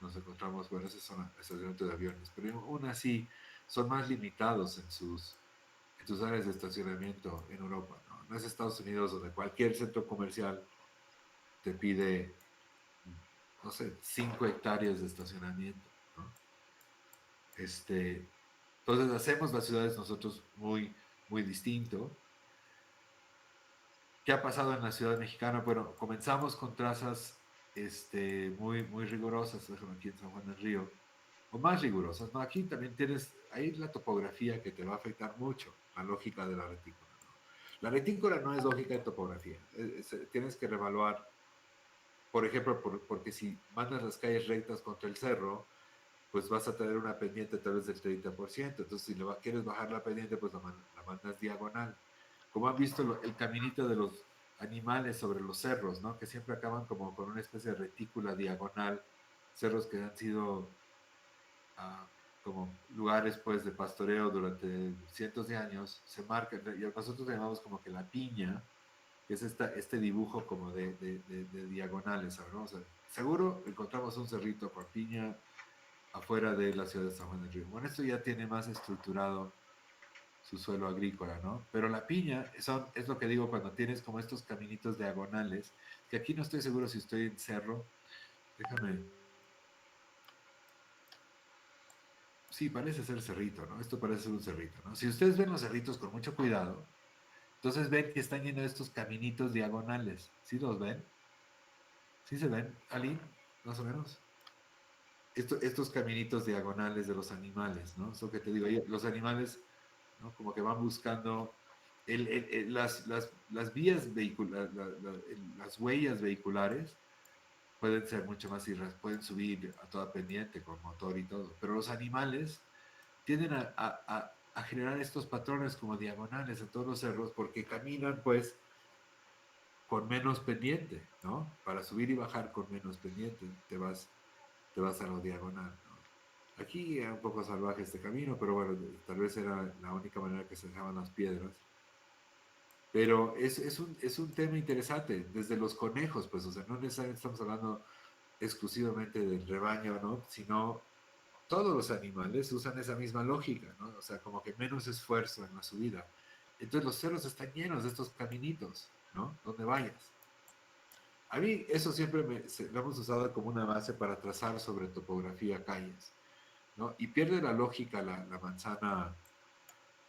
nos encontramos, bueno, ese son estacionamientos de aviones, pero aún así son más limitados en sus áreas de estacionamiento en Europa, ¿no? No es Estados Unidos donde cualquier centro comercial te pide, no sé, 5 hectáreas de estacionamiento, ¿no? Entonces hacemos las ciudades nosotros muy, muy distinto. ¿Qué ha pasado en la ciudad mexicana? Bueno, comenzamos con trazas muy, muy rigurosas, por ejemplo, aquí en San Juan del Río, o más rigurosas, ¿no? Aquí también tienes, ahí la topografía que te va a afectar mucho, la lógica de la retícula, ¿no? La retícula no es lógica de topografía, tienes que reevaluar, por ejemplo, porque si mandas las calles rectas contra el cerro, pues vas a tener una pendiente tal vez del 30%. Entonces, si quieres bajar la pendiente, pues la mandas diagonal. Como han visto el caminito de los animales sobre los cerros, ¿no? Que siempre acaban como con una especie de retícula diagonal, cerros que han sido como lugares pues de pastoreo durante cientos de años, se marcan, y nosotros llamamos como que la piña, que es este dibujo como de diagonales, ¿sabes? ¿No? O sea, seguro encontramos un cerrito con piña afuera de la ciudad de San Juan del Río. Bueno, esto ya tiene más estructurado su suelo agrícola, ¿no? Pero la piña es lo que digo cuando tienes como estos caminitos diagonales, que aquí no estoy seguro si estoy en cerro. Déjame. Sí, parece ser cerrito, ¿no? Esto parece ser un cerrito, ¿no? Si ustedes ven los cerritos con mucho cuidado, entonces ven que están llenos de estos caminitos diagonales. ¿Sí los ven? ¿Sí se ven, Ali? Más o menos. Estos caminitos diagonales de los animales, ¿no? Eso que te digo, los animales, ¿no? Como que van buscando las vías vehiculares, las huellas vehiculares pueden ser mucho más pueden subir a toda pendiente con motor y todo, pero los animales tienden a generar estos patrones como diagonales en todos los cerros porque caminan pues con menos pendiente, ¿no? Para subir y bajar con menos pendiente te vas a lo diagonal, ¿no? Aquí era un poco salvaje este camino, pero bueno, tal vez era la única manera que se dejaban las piedras. Pero es un tema interesante, desde los conejos, pues, o sea, no necesariamente estamos hablando exclusivamente del rebaño, ¿no? Sino todos los animales usan esa misma lógica, ¿no? O sea, como que menos esfuerzo en la subida. Entonces los cerros están llenos de estos caminitos, ¿no? Donde vayas. A mí eso siempre lo hemos usado como una base para trazar sobre topografía calles, ¿no? Y pierde la lógica la manzana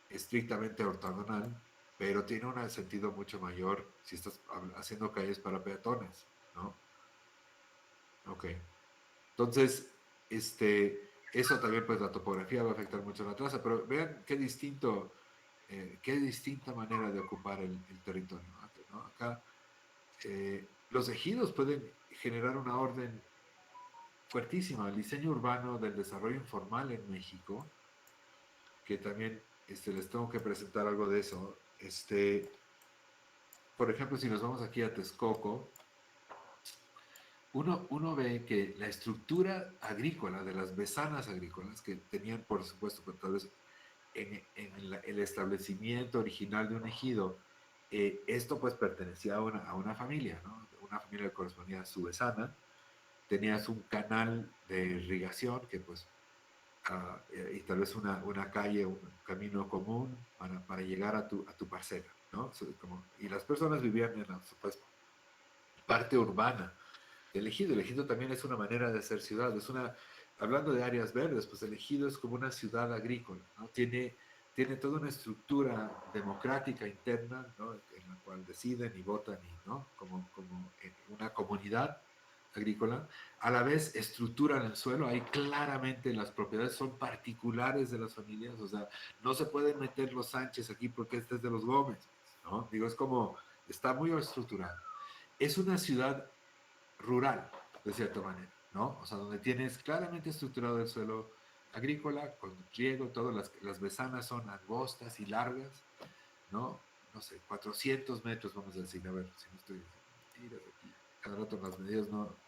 estrictamente ortogonal, pero tiene un sentido mucho mayor si estás haciendo calles para peatones, ¿no? Ok. Entonces, eso también, pues la topografía va a afectar mucho la traza, pero vean qué distinta manera de ocupar el territorio, ¿no? Acá los ejidos pueden generar una orden fuertísima. El diseño urbano del desarrollo informal en México, que también les tengo que presentar algo de eso. Por ejemplo, si nos vamos aquí a Texcoco, uno ve que la estructura agrícola de las besanas agrícolas, que tenían, por supuesto, pues, tal vez el establecimiento original de un ejido, esto pues pertenecía a una familia, ¿no? Una familia que correspondía a Subesana. Tenías un canal de irrigación que pues, y tal vez una calle, un camino común para llegar a tu parcela, ¿no? Y las personas vivían en la pues, parte urbana del ejido. El ejido también es una manera de hacer ciudad, hablando de áreas verdes, pues el ejido es como una ciudad agrícola, ¿no? Tiene toda una estructura democrática interna, ¿no? En la cual deciden y votan, ¿no? Como en una comunidad agrícola. A la vez estructuran el suelo, ahí claramente las propiedades son particulares de las familias, o sea, no se pueden meter los Sánchez aquí porque este es de los Gómez, ¿no? Digo, es como, está muy estructurado. Es una ciudad rural, de cierta manera, ¿no? O sea, donde tienes claramente estructurado el suelo agrícola, con riego, las besanas son angostas y largas, ¿no? No sé, 400 metros, vamos a decir, a ver, si no estoy diciendo mentiras aquí, cada rato las medidas no...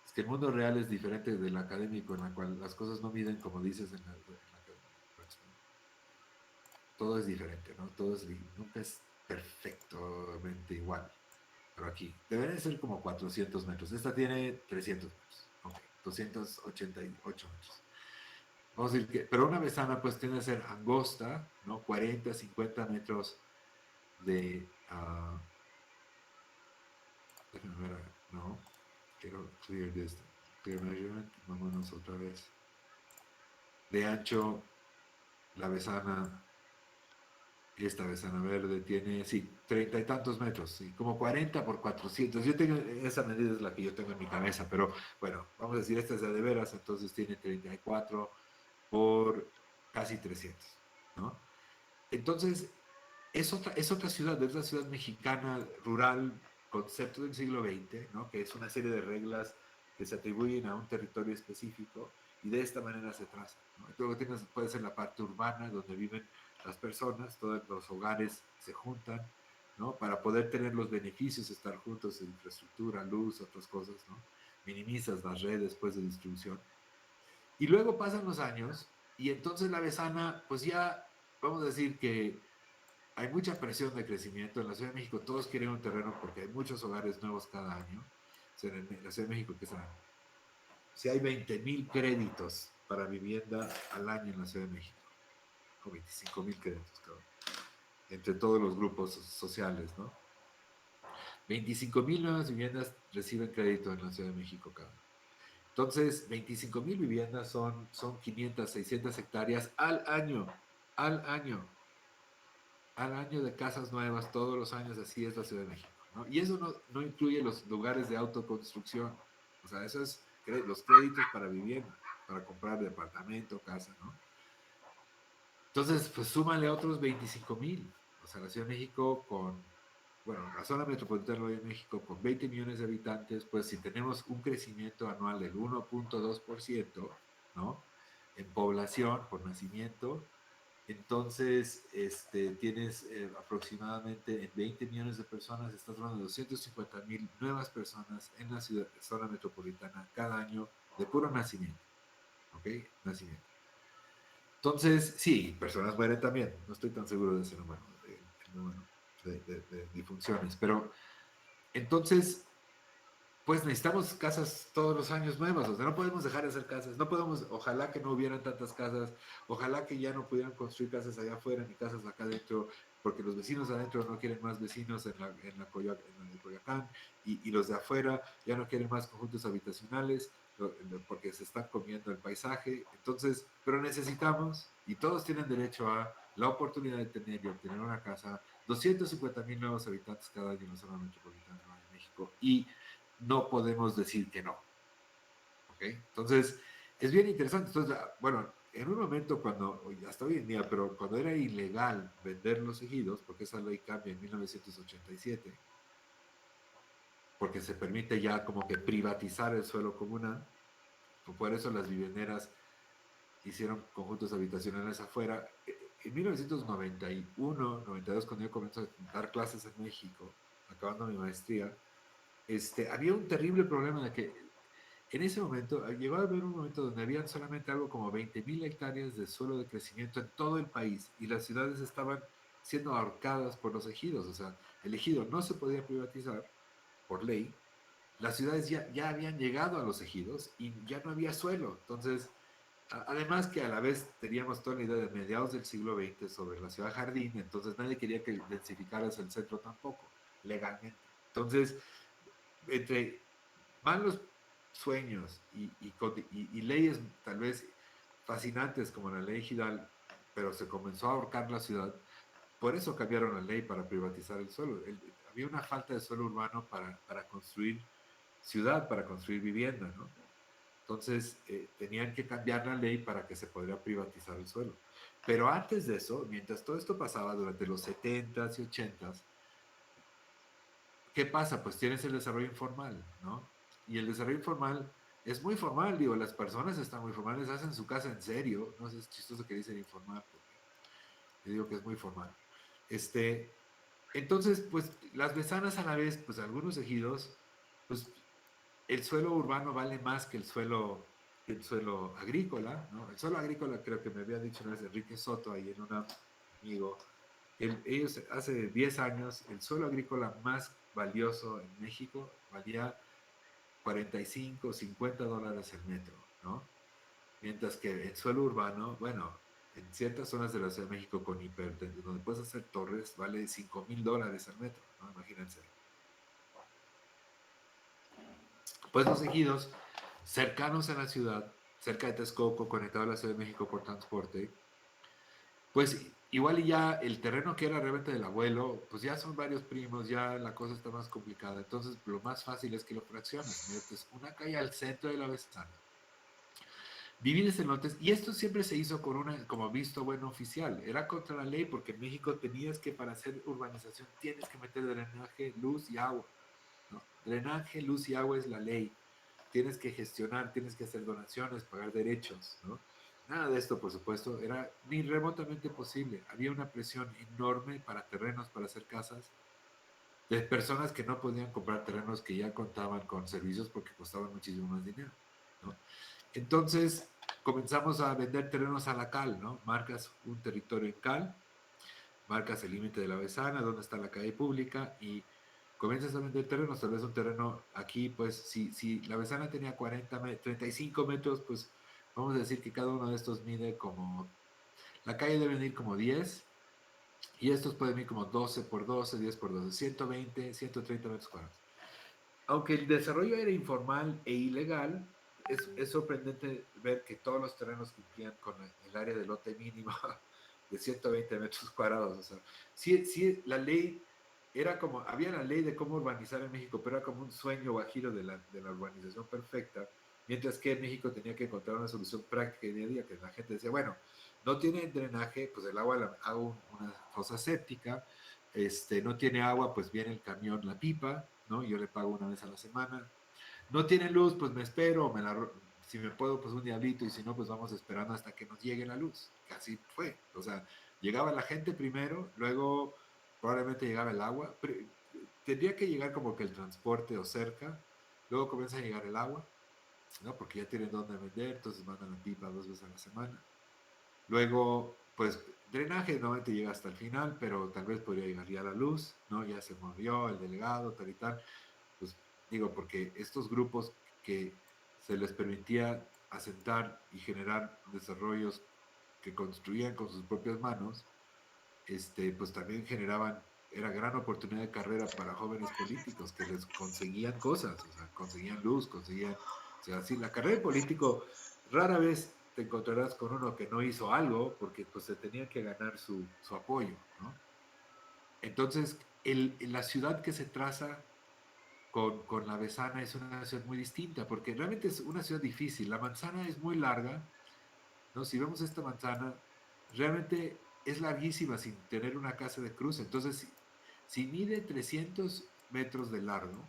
Es que el mundo real es diferente del académico, en la cual las cosas no miden como dices en la academia. Todo es diferente, ¿no? Nunca es perfectamente igual. Pero aquí debería ser como 400 metros. Esta tiene 300 metros. Ok, 288 metros. Vamos a decir que, pero una besana pues tiende a ser angosta, ¿no? 40, 50 metros de... déjame ver, no, quiero clear distance. Clear measurement, vámonos otra vez. De ancho, la besana, esta besana verde tiene, sí, 30 y tantos metros, sí, como 40 por 400. Yo tengo, esa medida es la que yo tengo en mi cabeza, pero bueno, vamos a decir, esta es de veras, entonces tiene 34 por casi 300, ¿no? Entonces, es otra ciudad, es la ciudad mexicana rural, concepto del siglo XX, ¿no? Que es una serie de reglas que se atribuyen a un territorio específico y de esta manera se traza, ¿no? Luego puede ser la parte urbana donde viven las personas, todos los hogares se juntan, ¿no? Para poder tener los beneficios de estar juntos en infraestructura, luz, otras cosas, ¿no? Minimizas las redes pues, de distribución. Y luego pasan los años y entonces la Besana, pues ya, vamos a decir que hay mucha presión de crecimiento. En la Ciudad de México todos quieren un terreno porque hay muchos hogares nuevos cada año. O sea, en la Ciudad de México, ¿qué será? Si hay 20,000 créditos para vivienda al año en la Ciudad de México, o 25,000 créditos, claro, entre todos los grupos sociales, ¿no? 25,000 nuevas viviendas reciben crédito en la Ciudad de México cada año. Entonces, 25,000 viviendas son 500, 600 hectáreas al año de casas nuevas, todos los años, así es la Ciudad de México, ¿no? Y eso no incluye los lugares de autoconstrucción, o sea, eso es los créditos para vivienda, para comprar departamento, casa, ¿no? Entonces, pues súmale a otros 25,000, o sea, la Ciudad de México bueno, la zona metropolitana de México con 20 millones de habitantes, pues si tenemos un crecimiento anual del 1.2%, ¿no? En población por nacimiento, entonces tienes aproximadamente en 20 millones de personas, estás hablando de 250,000 nuevas personas en la zona metropolitana cada año de puro nacimiento, ¿ok? Nacimiento. Entonces, sí, personas mueren también, no estoy tan seguro de ese número, de difunciones, pero entonces, pues necesitamos casas todos los años nuevas, o sea, no podemos dejar de hacer casas, no podemos, ojalá que no hubieran tantas casas, ojalá que ya no pudieran construir casas allá afuera ni casas acá adentro, porque los vecinos adentro no quieren más vecinos en el Coyoacán, y los de afuera ya no quieren más conjuntos habitacionales, porque se están comiendo el paisaje, entonces, pero necesitamos, y todos tienen derecho a la oportunidad de tener y obtener una casa, 250,000 nuevos habitantes cada año en la zona metropolitana de México, y no podemos decir que no. ¿Ok? Entonces, es bien interesante. Entonces, bueno, en un momento cuando, hasta hoy en día, pero cuando era ilegal vender los ejidos, porque esa ley cambia en 1987, porque se permite ya como que privatizar el suelo comunal, por eso las vivienderas hicieron conjuntos habitacionales afuera. En 1991, 92, cuando yo comencé a dar clases en México, acabando mi maestría, había un terrible problema de que En ese momento, llegó a haber un momento donde habían solamente algo como 20.000 hectáreas de suelo de crecimiento en todo el país y las ciudades estaban siendo ahorcadas por los ejidos. O sea, el ejido no se podía privatizar por ley. Las ciudades ya habían llegado a los ejidos y ya no había suelo. Entonces, además que a la vez teníamos toda la idea de mediados del siglo XX sobre la ciudad jardín, entonces nadie quería que densificaras el centro tampoco, legalmente. Entonces, entre malos sueños y leyes tal vez fascinantes como la ley Gidal, pero se comenzó a ahorcar la ciudad, por eso cambiaron la ley para privatizar el suelo. Había una falta de suelo urbano para construir ciudad, para construir vivienda, ¿no? Entonces, tenían que cambiar la ley para que se pudiera privatizar el suelo. Pero antes de eso, mientras todo esto pasaba durante los 70s y 80s, ¿qué pasa? Pues tienes el desarrollo informal, ¿no? Y el desarrollo informal es muy formal, digo, las personas están muy formales, hacen su casa en serio, no sé, es chistoso que dicen informal, porque yo digo que es muy formal. Entonces, pues las besanas a la vez, pues algunos ejidos, pues el suelo urbano vale más que el suelo agrícola, ¿no? El suelo agrícola creo que me había dicho una vez Enrique Soto ahí en un amigo, ellos hace 10 años el suelo agrícola más valioso en México valía 45, $50 el metro, ¿no? Mientras que el suelo urbano, bueno, en ciertas zonas de la Ciudad de México con donde puedes hacer torres, vale $5,000 al metro, ¿no? Imagínense. Pues los ejidos cercanos a la ciudad, cerca de Texcoco, conectado a la Ciudad de México por transporte, pues igual y ya el terreno que era realmente del abuelo, pues ya son varios primos, ya la cosa está más complicada. Entonces lo más fácil es que lo fracciones, metes una calle al centro de la vecina, divides el lotes, y esto siempre se hizo con una, como visto bueno oficial, era contra la ley porque en México tenías que para hacer urbanización tienes que meter drenaje, luz y agua, ¿no? Drenaje, luz y agua es la ley. Tienes que gestionar, tienes que hacer donaciones, pagar derechos, ¿no? Nada de esto, por supuesto, era ni remotamente posible. Había una presión enorme para terrenos, para hacer casas, de personas que no podían comprar terrenos que ya contaban con servicios porque costaban muchísimo más dinero, ¿no? Entonces comenzamos a vender terrenos a la cal, ¿no? Marcas un territorio en cal, marcas el límite de la Besana, donde está la calle pública y comienzas a vender terrenos, tal vez un terreno aquí, pues si la Besana tenía 35 metros, pues vamos a decir que cada uno de estos mide como, la calle debe medir como 10 y estos pueden medir como 12 por 12, 10 por 12, 120, 130 metros cuadrados. Aunque el desarrollo era informal e ilegal, es sorprendente ver que todos los terrenos cumplían con el área de lote mínimo de 120 metros cuadrados. O sea, sí, la ley era como, había la ley de cómo urbanizar en México, pero era como un sueño guajiro de la urbanización perfecta, mientras que en México tenía que encontrar una solución práctica y día a día, que la gente decía, bueno, no tiene drenaje, pues el agua hago una fosa séptica, no tiene agua, pues viene el camión, la pipa, ¿no? Yo le pago una vez a la semana. No tiene luz, pues me espero, si me puedo, pues un diablito, y si no, pues vamos esperando hasta que nos llegue la luz. Así fue. O sea, llegaba la gente primero, luego probablemente llegaba el agua. Tendría que llegar como que el transporte o cerca, luego comienza a llegar el agua, ¿no? Porque ya tienen dónde vender, entonces mandan la pipa 2 veces a la semana. Luego, pues drenaje normalmente llega hasta el final, pero tal vez podría llegar ya la luz, ¿no? Ya se movió el delegado, tal y tal. Pues digo, porque estos grupos que se les permitía asentar y generar desarrollos que construían con sus propias manos, pues también generaban, era gran oportunidad de carrera para jóvenes políticos que les conseguían cosas, o sea, conseguían luz, o sea, sí, la carrera de político rara vez te encontrarás con uno que no hizo algo porque pues se tenía que ganar su apoyo, ¿no? Entonces, la ciudad que se traza con la Besana es una ciudad muy distinta, porque realmente es una ciudad difícil. La manzana es muy larga, ¿no? Si vemos esta manzana, realmente es larguísima sin tener una casa de cruce. Entonces, si mide 300 metros de largo,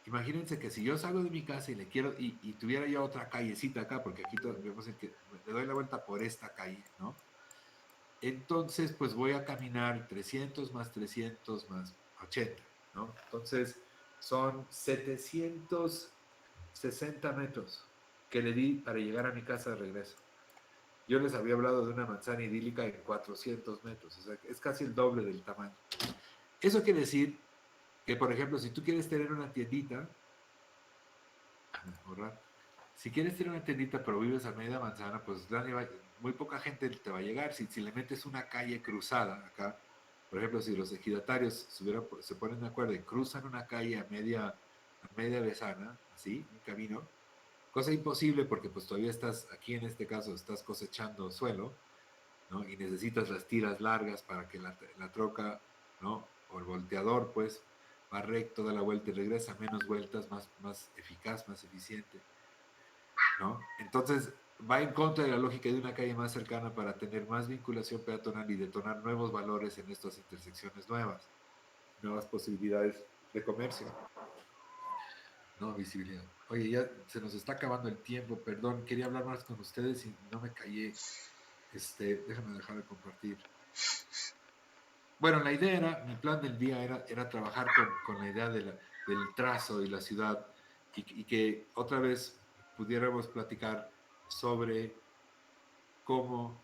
imagínense que si yo salgo de mi casa y le quiero, y tuviera yo otra callecita acá, porque aquí vemos que le doy la vuelta por esta calle, ¿no? Entonces, pues voy a caminar 300 más 300 más 80, ¿no? Entonces, son 700 60 metros que le di para llegar a mi casa de regreso. Yo les había hablado de una manzana idílica en 400 metros, o sea, es casi el doble del tamaño. Eso quiere decir que, por ejemplo, si tú quieres tener una tiendita, si quieres tener una tiendita pero vives a media manzana, pues muy poca gente te va a llegar. Si le metes una calle cruzada acá, por ejemplo, si los ejidatarios se ponen de acuerdo y cruzan una calle a media vezana, así, un camino, cosa imposible porque pues todavía estás, aquí en este caso, estás cosechando suelo, ¿no? Y necesitas las tiras largas para que la troca, ¿no? O el volteador, pues, va recto, da la vuelta y regresa, menos vueltas, más eficaz, más eficiente, ¿no? Entonces, va en contra de la lógica de una calle más cercana para tener más vinculación peatonal y detonar nuevos valores en estas intersecciones nuevas posibilidades de comercio. No, visibilidad. Oye, ya se nos está acabando el tiempo, perdón, quería hablar más con ustedes y no me callé. Déjame dejar de compartir. Bueno, mi plan del día era trabajar con la idea del trazo y la ciudad y que otra vez pudiéramos platicar sobre cómo,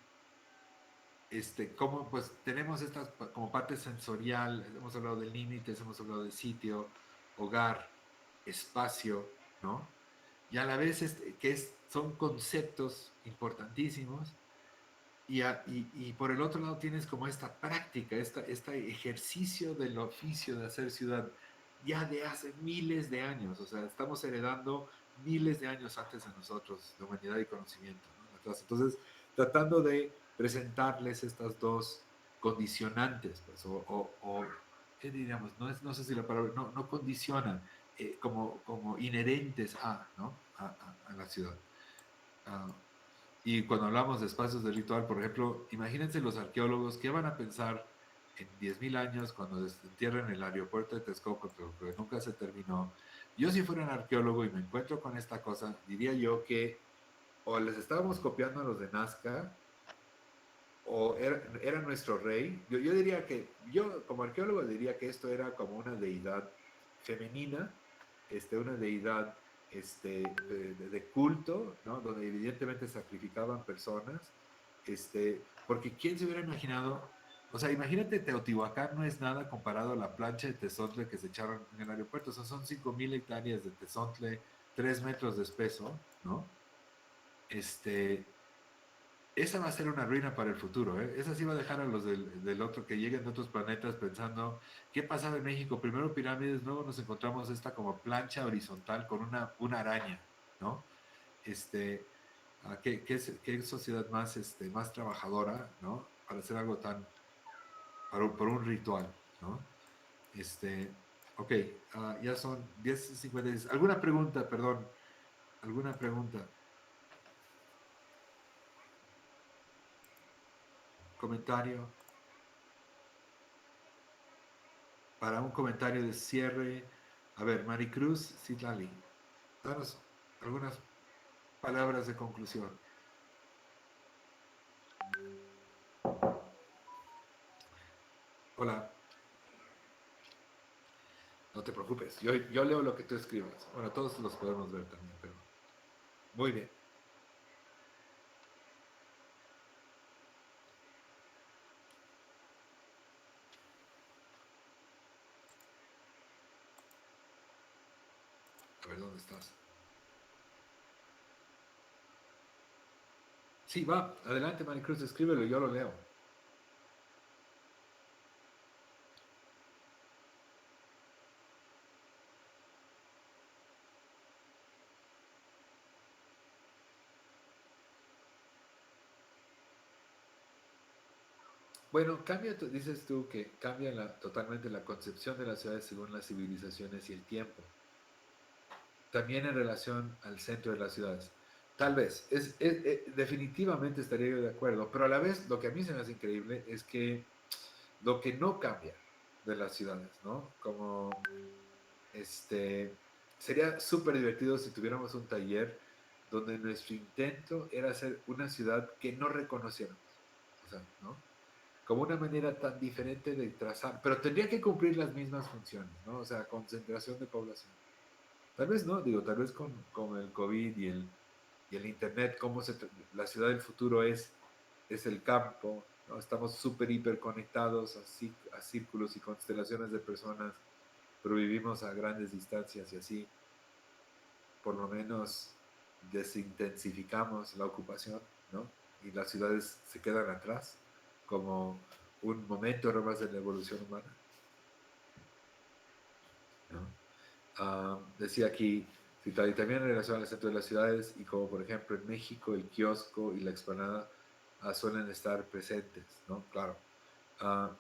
cómo pues tenemos estas como parte sensorial, hemos hablado de límites, hemos hablado de sitio, hogar, espacio, ¿no? Y a la vez son conceptos importantísimos y por el otro lado tienes como esta práctica, este ejercicio del oficio de hacer ciudad ya de hace miles de años, o sea, estamos heredando miles de años antes de nosotros, de humanidad y conocimiento, ¿no? Entonces, tratando de presentarles estas dos condicionantes, pues, ¿qué diríamos? No sé si la palabra, no condicionan, como inherentes ¿no? a la ciudad. Y cuando hablamos de espacios de ritual, por ejemplo, imagínense los arqueólogos, ¿qué van a pensar en 10.000 años cuando desentierren el aeropuerto de Texcoco, que nunca se terminó? Yo si fuera un arqueólogo y me encuentro con esta cosa, diría yo que o les estábamos copiando a los de Nazca, o era nuestro rey. Yo diría que, yo como arqueólogo diría que esto era como una deidad femenina, una deidad de culto, ¿no? Donde evidentemente sacrificaban personas, porque ¿quién se hubiera imaginado? O sea, imagínate, Teotihuacán no es nada comparado a la plancha de tezontle que se echaron en el aeropuerto. O sea, son 5.000 hectáreas de tezontle, 3 metros de espeso, ¿no? Esa va a ser una ruina para el futuro, ¿eh? Esa sí va a dejar a los del otro que lleguen de otros planetas pensando, ¿qué pasaba en México? Primero pirámides, luego nos encontramos esta como plancha horizontal con una araña, ¿no? ¿Qué sociedad más trabajadora, ¿no? Para hacer algo por un ritual, ¿no? Ok, ya son 10:56. ¿Alguna pregunta, perdón? ¿Alguna pregunta? ¿Comentario? Para un comentario de cierre, a ver, Maricruz Citlali, danos algunas palabras de conclusión. Hola. No te preocupes, yo leo lo que tú escribes. Bueno, todos los podemos ver también, pero muy bien. A ver, ¿dónde estás? Sí, va, adelante Maricruz, escríbelo y yo lo leo. Bueno, dices tú que cambia totalmente la concepción de las ciudades según las civilizaciones y el tiempo. También en relación al centro de las ciudades. Tal vez, definitivamente estaría yo de acuerdo, pero a la vez lo que a mí se me hace increíble es que lo que no cambia de las ciudades, ¿no? Como, sería súper divertido si tuviéramos un taller donde nuestro intento era hacer una ciudad que no reconociéramos, o sea, ¿no? Como una manera tan diferente de trazar, pero tendría que cumplir las mismas funciones, ¿no? O sea, concentración de población. Tal vez no, digo, tal vez con el COVID y el Internet, la ciudad del futuro es el campo, ¿no? Estamos súper, hiper conectados a círculos y constelaciones de personas, pero vivimos a grandes distancias y así, por lo menos, desintensificamos la ocupación, ¿no? Y las ciudades se quedan atrás como un momento nomás de la evolución humana, ¿no? Decía aquí, y también en relación al centro de las ciudades, y como por ejemplo en México, el kiosco y la explanada suelen estar presentes, ¿no? Claro. Ah,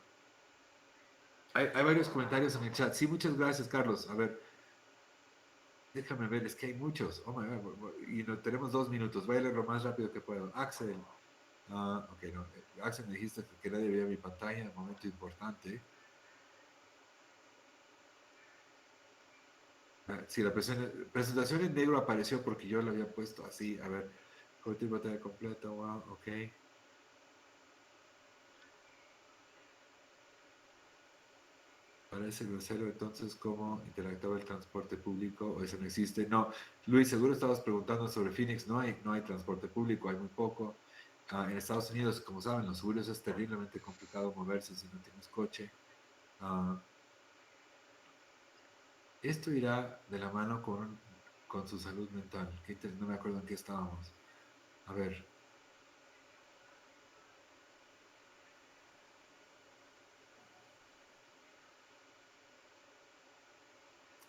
hay varios comentarios en el chat. Sí, muchas gracias, Carlos. A ver, déjame ver, es que hay muchos. Oh my God, y no, tenemos 2 minutos. Voy a leer lo más rápido que puedo. Axel. Ok, no. Axel, me dijiste que nadie veía mi pantalla. Momento importante. Sí, la presentación en negro apareció porque yo lo había puesto así. A ver, contigo batalla completa, wow, ok. Parece grosero entonces cómo interactuaba el transporte público o eso no existe. No, Luis, seguro estabas preguntando sobre Phoenix. No hay transporte público, hay muy poco. En Estados Unidos, como saben, los suburbios es terriblemente complicado moverse si no tienes coche. Ah, esto irá de la mano con su salud mental. No me acuerdo en qué estábamos. A ver.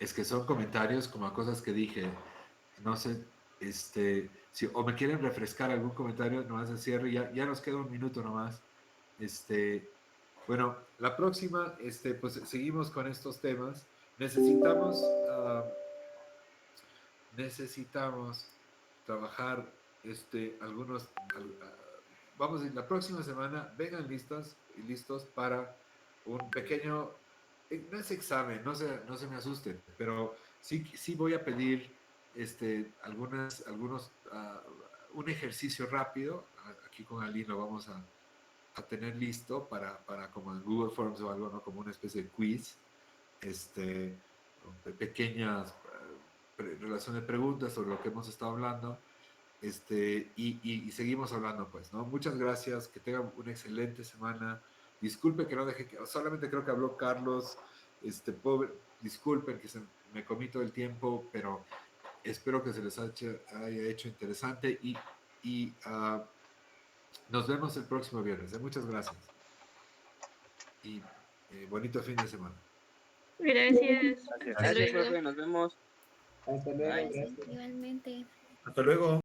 Es que son comentarios como a cosas que dije. No sé, si o me quieren refrescar algún comentario, nomás de cierre, ya nos queda un minuto nomás. Bueno, la próxima, pues seguimos con estos temas. Necesitamos, necesitamos trabajar, vamos, la próxima semana, vengan listas y listos para un pequeño, no es examen, no se me asusten, pero sí voy a pedir, un ejercicio rápido, aquí con Aline lo vamos a tener listo para como en Google Forms o algo, ¿no? Como una especie de quiz, pequeñas relación de preguntas sobre lo que hemos estado hablando, y seguimos hablando, pues, ¿no? Muchas gracias, que tengan una excelente semana. Disculpe que no dejé, solamente creo que habló Carlos, disculpen que me comí todo el tiempo, pero espero que se les haya hecho interesante y nos vemos el próximo viernes. Muchas gracias y bonito fin de semana. Gracias. Gracias. Hasta Gracias, luego. profe, nos vemos. Hasta luego, Bye. gracias. Igualmente. Hasta luego.